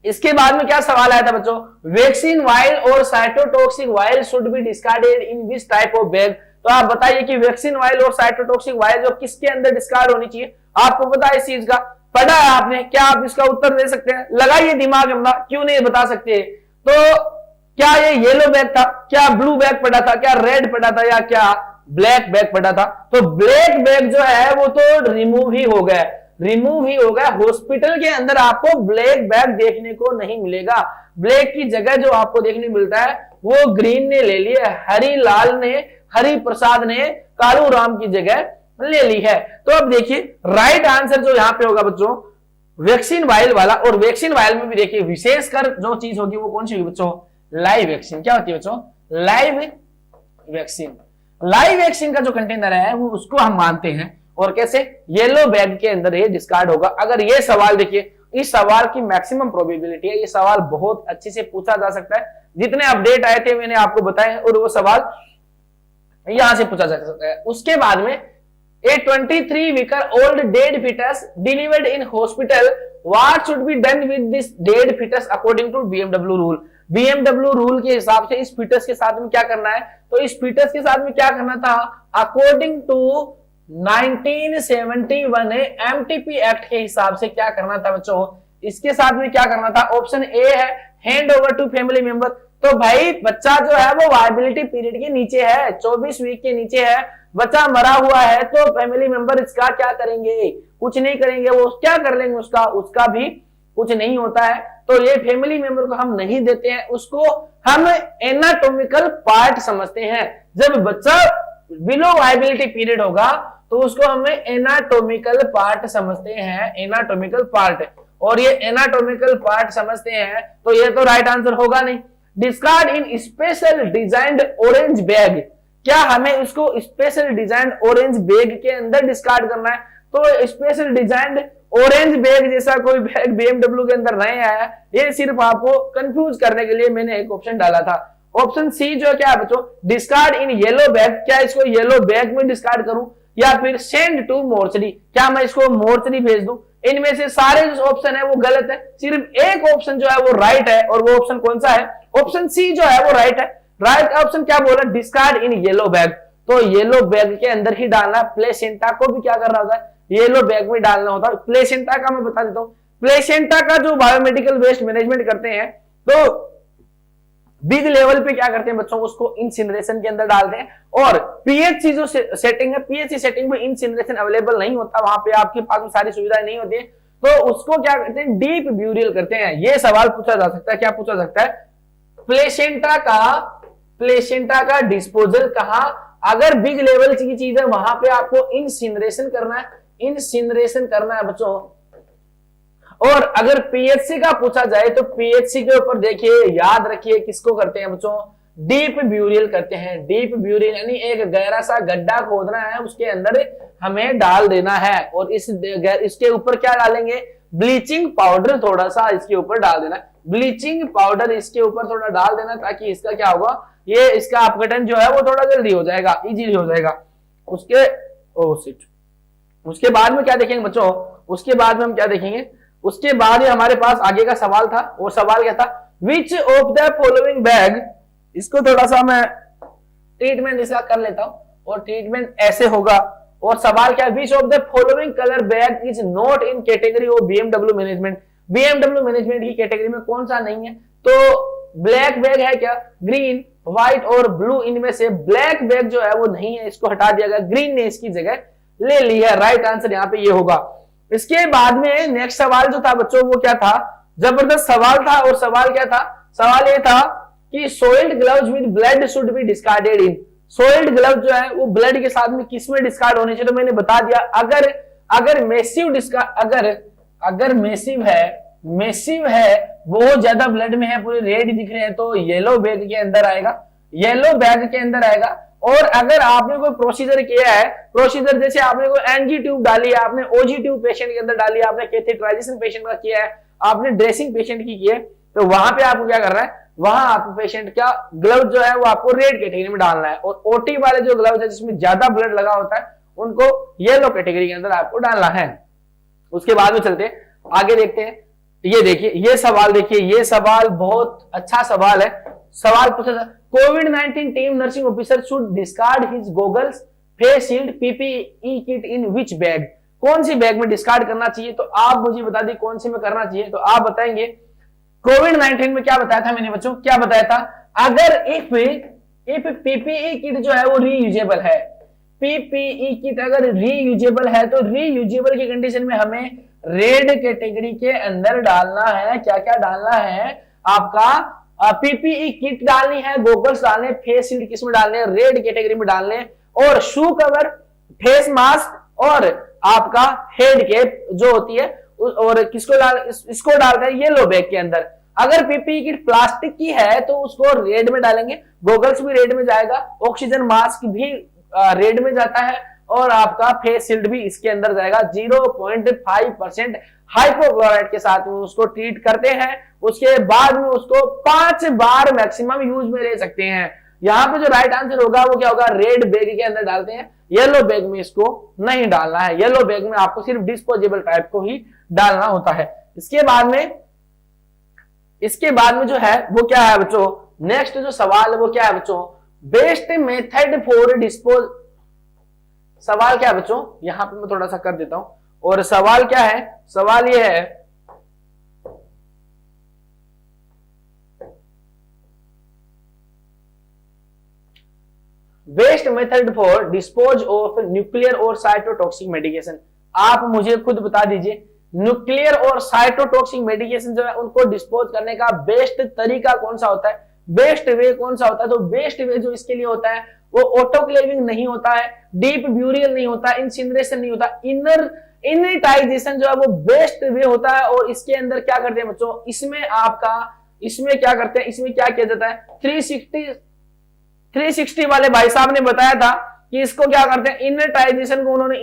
इसके बाद में क्या सवाल आया था बच्चों? वैक्सीन वायल और cytotoxic vial should be discarded in which type of bag. तो आप बताइए कि वैक्सीन वायल और साइटोटॉक्सिक वायल जो किसके अंदर डिस्कार्ड होनी चाहिए? आपको पता है इस चीज का? पढ़ा है आपने? क्या आप इसका उत्तर दे सकते हैं? लगाइए दिमाग अपना, क्यों नहीं बता सकते? तो क्या ये येलो बैग था, क्या ब्लू बैग पड़ा था, क्या रेड पड़ा था, या क्या ब्लैक बैग पड़ा था? तो ब्लैक बैग जो है वो तो रिमूव ही हो गया, रिमूव ही हो गया। हॉस्पिटल के अंदर आपको ब्लैक बैग देखने को नहीं मिलेगा। ब्लैक की जगह जो आपको देखने मिलता है वो ग्रीन ने ले लिया, हरी लाल ने, हरि प्रसाद ने कालू राम की जगह ले ली है। तो अब देखिए राइट आंसर जो यहां पे होगा बच्चों, वैक्सीन वायल वाला। और वैक्सीन वायल में भी देखिए विशेषकर जो चीज होगी वो कौन सी होगी बच्चों? Live vaccine. क्या होती है बच्चों? Live vaccine. लाइव वैक्सीन का जो कंटेनर है वो उसको हम मानते हैं। और कैसे? येलो बैग के अंदर ये डिस्कार्ड होगा। अगर ये सवाल देखिए, इस सवाल की मैक्सिमम प्रोबेबिलिटी है, ये सवाल बहुत अच्छे से पूछा जा सकता है। जितने अपडेट आए थे मैंने आपको बताए, और वो सवाल यहां से पूछा जा सकता है। उसके बाद में A 23 week old dead fetus delivered in hospital, what should be done with this dead fetus according to BMW rule? BMW rule के हिसाब से इस फीटस के साथ में क्या करना है? तो इस फीटस के साथ में क्या करना था? अकॉर्डिंग टू 1971 एमटीपी एक्ट के हिसाब से क्या करना था बच्चों? इसके साथ में क्या करना था? ऑप्शन ए है hand over to family member. तो भाई बच्चा जो है वो वायबिलिटी पीरियड के नीचे है, 24 वीक के नीचे है, बच्चा मरा हुआ है, तो फैमिली मेंबर इसका क्या करेंगे? कुछ नहीं करेंगे। वो क्या कर लेंगे? उसका भी कुछ नहीं होता है। तो ये फैमिली मेंबर को हम नहीं देते हैं, उसको हम एनाटॉमिकल पार्ट समझते हैं। जब बच्चा बिलो वायबिलिटी पीरियड होगा तो उसको हमें एनाटॉमिकल पार्ट समझते हैं, एनाटॉमिकल पार्ट। और ये एनाटॉमिकल पार्ट समझते हैं तो ये तो राइट आंसर होगा नहीं। डिस्कार्ड इन स्पेशल डिजाइंड ऑरेंज बैग। क्या हमें उसको स्पेशल डिजाइंड ऑरेंज बैग के अंदर डिस्कार्ड करना है? तो स्पेशल डिजाइंड ऑरेंज बैग जैसा कोई बैग बीएमडब्ल्यू के अंदर नहीं आया। ये सिर्फ आपको कंफ्यूज करने के लिए मैंने एक ऑप्शन डाला था। ऑप्शन सी जो क्या है बच्चों? डिस्कार्ड इन येलो बैग। क्या इसको येलो बैग में डिस्कार्ड करूं, या फिर सेंड टू मोर्चरी? क्या मैं इसको मोर्चरी भेज दूं? इनमें से सारे जो ऑप्शन है वो गलत है, सिर्फ एक ऑप्शन जो है वो राइट है। और वो ऑप्शन कौन सा है? ऑप्शन सी जो है वो राइट है। राइट ऑप्शन क्या बोला? डिस्कार्ड इन येलो बैग। तो येलो बैग के अंदर ही डालना। प्लेसेंटा को भी क्या करना होता है? येलो बैग में डालना होता है। प्लेसेंटा का मैं बता देता हूं, प्लेसेंटा का जो बायोमेडिकल वेस्ट मैनेजमेंट करते हैं तो बिग लेवल पे क्या करते हैं बच्चों? उसको इंसिनरेशन के अंदर डालते हैं। और पीएचसी जो सेटिंग है, पीएचसी सेटिंग में इंसिनरेशन अवेलेबल नहीं होता, वहां पे आपके पास में सारी सुविधाएं नहीं होती है, तो उसको क्या करते हैं? डीप ब्यूरियल करते हैं। ये सवाल पूछा जा सकता है। क्या पूछा सकता है? प्लेसेंटा का डिस्पोजल कहां? अगर बिग लेवल की चीज है वहां पे आपको इंसिनरेशन करना है, इंसिनरेशन करना है बच्चों। और अगर पीएचसी का पूछा जाए तो पीएचसी के ऊपर देखिए, याद रखिए किसको करते हैं बच्चों? डीप ब्यूरियल करते हैं। डीप ब्यूरियल यानी एक गहरा सा गड्ढा खोदना है, उसके अंदर हमें डाल देना है। और इसके ऊपर क्या डालेंगे? ब्लीचिंग पाउडर थोड़ा सा इसके ऊपर डाल देना। ब्लीचिंग पाउडर इसके ऊपर थोड़ा डाल देना, ताकि इसका क्या होगा, ये इसका अपघटन जो है वो थोड़ा जल्दी हो जाएगा, इजीली हो जाएगा। उसके बाद में क्या देखेंगे बच्चों, उसके बाद में हम क्या देखेंगे, उसके बाद हमारे पास आगे का सवाल था। वो सवाल क्या था, which of the following bag, इसको थोड़ा सा मैं ट्रीटमेंट इसका कर लेता हूं, और ट्रीटमेंट ऐसे होगा। और सवाल क्या है, which of the following colour bag is not in category of BMW management, BMW management की कैटेगरी में कौन सा नहीं है। तो ब्लैक बैग है क्या, ग्रीन, व्हाइट और ब्लू, इनमें से ब्लैक बैग जो है वो नहीं है, इसको हटा दिया गया, ग्रीन ने इसकी जगह ले ली है। राइट आंसर यहाँ पे ये होगा। इसके बाद में नेक्स्ट सवाल जो था बच्चों वो क्या था, जबरदस्त सवाल था। और सवाल क्या था, सवाल ये था कि सोइल्ड gloves with blood should be discarded in, सोइल्ड glove जो है वो ब्लड के साथ में किस में डिस्कार्ड होने चाहिए। तो मैंने बता दिया, अगर मेसिव डिस्कार्ड, अगर मेसिव है बहुत ज्यादा ब्लड में है, पूरे रेड दिख रहे हैं, तो येलो बैग के अंदर आएगा, येलो बैग के अंदर आएगा। और अगर आपने कोई प्रोसीजर किया है, प्रोसीजर जैसे आपने कोई एनजी ट्यूब डाली है, आपने ओजी ट्यूब पेशेंट के अंदर डाली है, आपने कैथेटराइजेशन पेशेंट का किया है, आपने ड्रेसिंग पेशेंट की है, तो वहां पे आपको क्या करना है, वहां आप पेशेंट का ग्लव जो है वो आपको रेड कैटेगरी में डालना है। और ओटी वाले जो ग्लव है जिसमें ज्यादा ब्लड लगा होता है उनको येलो कैटेगरी के अंदर आपको डालना है। उसके बाद में चलते आगे देखते हैं। ये देखिए, ये सवाल देखिए, ये सवाल बहुत अच्छा सवाल है। सवाल पूछा था, कोविड-19 team nursing officer should discard his goggles, face shield, PPE kit in which bag, कौन सी बैग में डिस्कार्ड करना चाहिए। तो आप मुझे बता दी कौन सी में करना चाहिए, तो आप बताएंगे। कोविड-19 में क्या बताया था मैंने बच्चों, क्या बताया था, अगर इफ पीपीई किट जो है वो रीयूजेबल है, पीपीई किट अगर रीयूजेबल है, तो रीयूजेबल की कंडीशन में हमें रेड कैटेगरी के अंदर डालना है। क्या क्या डालना है, आपका पीपीई किट डालनी है, गोगल्स डालने, फेस शील्ड किस में डालने, रेड कैटेगरी में डालने, और शू कवर, फेस मास्क और आपका हेड कैप जो होती है, और इसको डालते हैं येलो बैग के अंदर। अगर पीपीई किट प्लास्टिक की है तो उसको रेड में डालेंगे, गोगल्स भी रेड में जाएगा, ऑक्सीजन मास्क भी रेड में जाता है, और आपका फेस शील्ड भी इसके अंदर जाएगा। 0.5% हाइपोक्लोराइड के साथ में उसको ट्रीट करते हैं। उसके बाद में उसको 5 बार मैक्सिमम यूज में ले सकते हैं। यहाँ पे जो राइट आंसर होगा वो क्या होगा, रेड बैग के अंदर डालते हैं, येलो बैग में इसको नहीं डालना है। येलो बैग में आपको सिर्फ डिस्पोजेबल टाइप को ही डालना होता है। इसके बाद में जो है वो क्या है बच्चों, नेक्स्ट जो सवाल है वो क्या है बच्चों, बेस्ट मेथड फॉर डिस्पोज, सवाल क्या है बच्चों, यहां पे मैं थोड़ा सा कर देता हूं। और सवाल क्या है, सवाल ये है, best method for dispose of nuclear और साइटोटॉक्सिक मेडिकेशन। आप मुझे खुद बता दीजिए, न्यूक्लियर और साइटोटॉक्सिक मेडिकेशन जो है उनको डिस्पोज करने का बेस्ट तरीका कौन सा होता है, बेस्ट वे कौन सा होता है। तो बेस्ट वे जो इसके लिए होता है वो ऑटोक्लेविंग नहीं होता है, डीप ब्यूरियल नहीं होता, इंसिनरेशन नहीं होता, इनर्टाइजेशन जो है वो बेस्ट वे होता है। और इसके अंदर क्या करते हैं बच्चों, इसमें क्या करते हैं, इसमें क्या किया जाता है, 360 वाले भाई साहब ने बताया था कि इसको क्या करते हैं, इनर्टाइजेशन को उन्होंने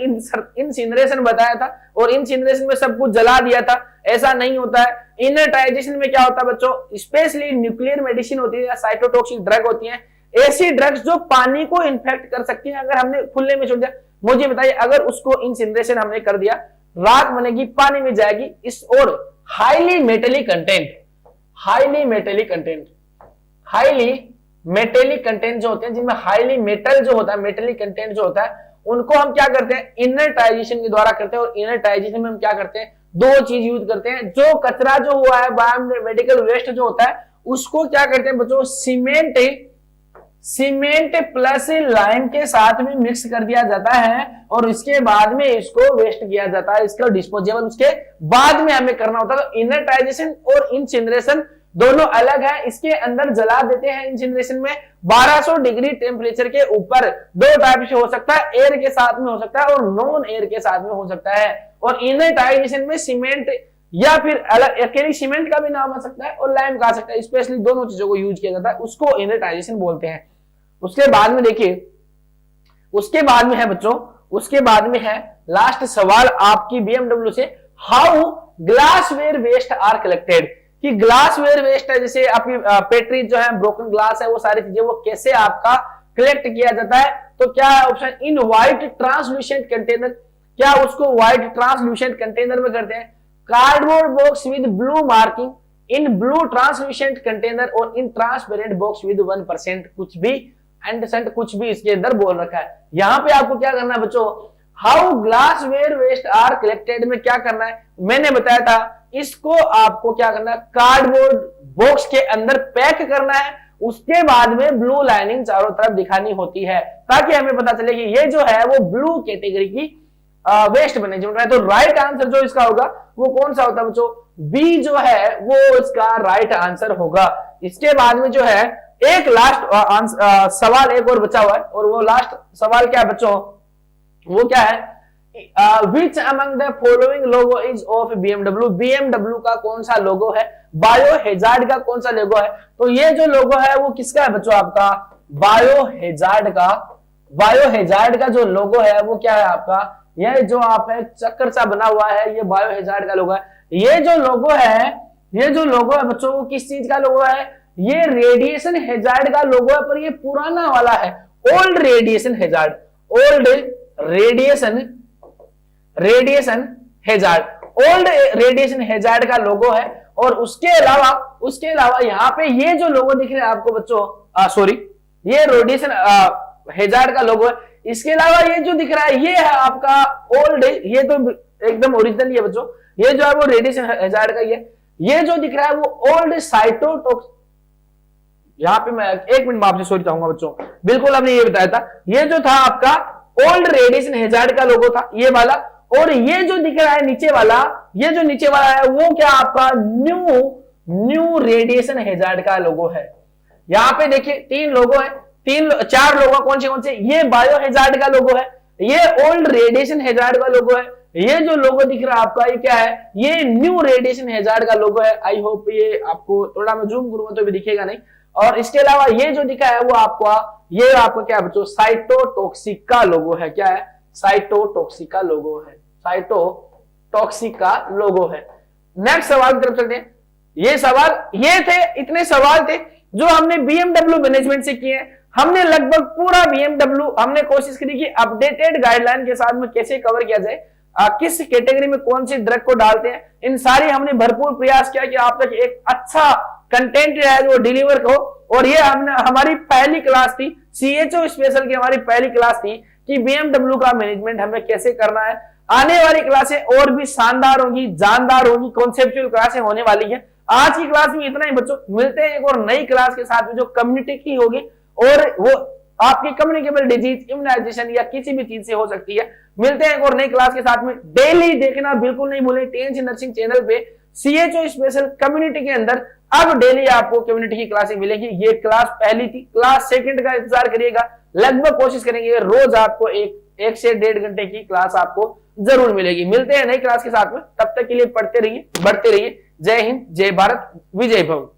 इंसिनरेशन बताया था, और इंसिनरेशन में सब कुछ जला दिया था। ऐसा नहीं होता है। इनर्टाइजेशन में क्या होता है बच्चों, स्पेशली न्यूक्लियर मेडिसिन होती है या साइटोटॉक्सिक ड्रग होती है, ऐसी ड्रग्स जो पानी को इन्फेक्ट कर सकती है, अगर हमने खुले में छोड़ दिया, मुझे बताइए, अगर उसको इंसिनरेशन हमने कर दिया, राख बनेगी, पानी में जाएगी, इस और हाईली मेटेलिक कंटेंट जो होते हैं, जिनमें हाईली मेटल जो होता है, मेटेलिक कंटेंट जो होता है, उनको हम क्या करते हैं, इनर्टाइजेशन के द्वारा करते हैं। और इनर्टाइजेशन में हम क्या करते हैं, 2 चीज यूज करते हैं। जो कचरा जो हुआ है, बायोमेडिकल वेस्ट जो होता है, उसको क्या करते हैं बच्चों, सीमेंट प्लस लाइम के साथ में मिक्स कर दिया जाता है, और इसके बाद में इसको वेस्ट किया जाता है, इसका डिस्पोजेबल उसके बाद में हमें करना होता है। तो इनर्टाइजेशन और इंसिनरेशन दोनों अलग है। इसके अंदर जला देते हैं इंसिनरेशन में 1200 डिग्री टेम्परेचर के ऊपर। 2 टाइप से हो सकता है, एयर के साथ में हो सकता है और नॉन एयर के साथ में हो सकता है। और इनर्टाइजेशन में सीमेंट या फिर अलग अकेली सीमेंट का भी नाम आ सकता है और लाइम का आ सकता है, स्पेशली दोनों चीजों को यूज किया जाता है, उसको इनर्टाइजेशन बोलते हैं। उसके बाद में देखिए, उसके बाद में है बच्चों, उसके बाद में है लास्ट सवाल आपकी BMW से, how glassware waste are collected, कि ग्लासवेयर वेस्ट है, जैसे आपकी पेट्री जो है, ब्रोकन ग्लास है, वो सारी चीजें वो कैसे आपका कलेक्ट किया जाता है। तो क्या है ऑप्शन, इन व्हाइट ट्रांसल्यूसेंट कंटेनर, क्या उसको व्हाइट ट्रांसल्यूसेंट कंटेनर में करते हैं। Cardboard box with blue marking, in blue translucent container और इन ट्रांसपेरेंट बॉक्स विद 1% कुछ भी एंडसेंट कुछ भी इसके अंदर बोल रखा है। यहां पे आपको क्या करना है बच्चों, how glassware waste are collected में क्या करना है, मैंने बताया था इसको आपको क्या करना है, कार्डबोर्ड बॉक्स के अंदर पैक करना है, उसके बाद में ब्लू लाइनिंग चारों तरफ दिखानी होती है, ताकि हमें पता चले कि ये जो है वो ब्लू कैटेगरी की वेस्ट मैनेजमेंट है। तो राइट आंसर जो इसका होगा वो कौन सा होता है बच्चों, बी जो है वो इसका राइट आंसर होगा। इसके बाद में जो है एक लास्ट सवाल एक और बचा हुआ है, और वो लास्ट सवाल क्या है बच्चों, वो क्या है, which among the following logo is of BMW, BMW का कौन सा लोगो है, बायोहेजार्ड का कौन सा लोगो है। तो ये जो लोगो है वो किसका है बच्चों, आपका बायोहेजार्ड का। बायोहेजार्ड का जो लोगो है वो क्या है आपका, ये जो आप है चक्कर सा बना हुआ है, ये बायोहेजार्ड का लोगो है। ये जो लोगो है, ये जो लोगो है बच्चों वो किस चीज का लोगो है, ये रेडिएशन हेजार्ड का लोगो है, पर ये पुराना वाला है, old radiation hazard, old radiation hazard, old radiation hazard का लोगो है। और उसके अलावा यहाँ पे ये जो लोगो दिख रहे हैं आपको बच्चों, सॉरी ये रेडिएशन हेजार्ड का लोगो है। इसके अलावा ये जो दिख रहा है ये है आपका ओल्ड, ये तो एकदम ओरिजिनल है बच्चों, ये जो है वो रेडिएशन हेजार्ड का ये जो दिख रहा है वो ओल्ड साइटोटॉक्सिक। यहाँ पे मैं एक मिनट आपसे सॉरी चाहूंगा बच्चों, बिल्कुल आपने ये बताया था, ये जो था आपका ओल्ड रेडिएशन हेजार्ड का लोगो था ये वाला, और ये जो दिख रहा है नीचे वाला, ये जो नीचे वाला है वो क्या आपका न्यू रेडिएशन हेजार्ड का लोगो है। यहाँ पे देखिए तीन लोगो है, चार लोगो कौन से, ये बायो हेजार्ड का लोगो है, ये ओल्ड रेडिएशन हेजार्ड का लोगो है, ये जो लोगो दिख रहा है आपका ये क्या है, ये न्यू रेडिएशन हेजार्ड का लोगो है। आई होप ये आपको थोड़ा मैं जूम करूंगा तो भी दिखेगा नहीं। और इसके अलावा ये जो दिखा है वो आपको क्या बच्चों, साइटोटॉक्सिक का लोगो है, क्या है, साइटोटॉक्सिक का लोगो है, साइटोटॉक्सिक का लोगो है। नेक्स्ट सवाल की तरफ चलते हैं। ये थे इतने सवाल थे जो हमने BMW मैनेजमेंट से किए हैं। हमने लगभग पूरा BMW हमने कोशिश करी कि अपडेटेड गाइडलाइन के साथ में कैसे कवर किया जाए, किस कैटेगरी में कौन सी ड्रग को डालते हैं, इन सारी हमने भरपूर प्रयास किया कि आप तक एक अच्छा कंटेंट है वो डिलीवर हो। और ये हमारी पहली क्लास थी, CHO स्पेशल की हमारी पहली क्लास थी कि BMW का मैनेजमेंट हमें कैसे करना है। आने वाली क्लासें और भी शानदार होंगी, जानदार होंगी, कॉन्सेप्चुअल क्लासें होने वाली है। आज की क्लास में इतना ही बच्चों, मिलते हैं एक और नई क्लास के साथ में जो कम्युनिटी की होगी, और वो आपकी कम्युनिकेबल डिजीज, इम्यूनाइजेशन या किसी भी चीज से हो सकती है। मिलते हैं एक और नई क्लास के साथ में। डेली देखना बिल्कुल नहीं भूलें TNC नर्सिंग चैनल पे CHO स्पेशल कम्युनिटी के अंदर अब डेली आपको कम्युनिटी की क्लासें मिलेगी। ये क्लास पहली थी, क्लास सेकंड का इंतजार करिएगा। लगभग कोशिश करेंगे रोज आपको एक से 1.5 घंटे की क्लास आपको जरूर मिलेगी। मिलते हैं नई क्लास के साथ में, तब तक के लिए पढ़ते रहिए, बढ़ते रहिए। जय हिंद, जय भारत, विजय भव।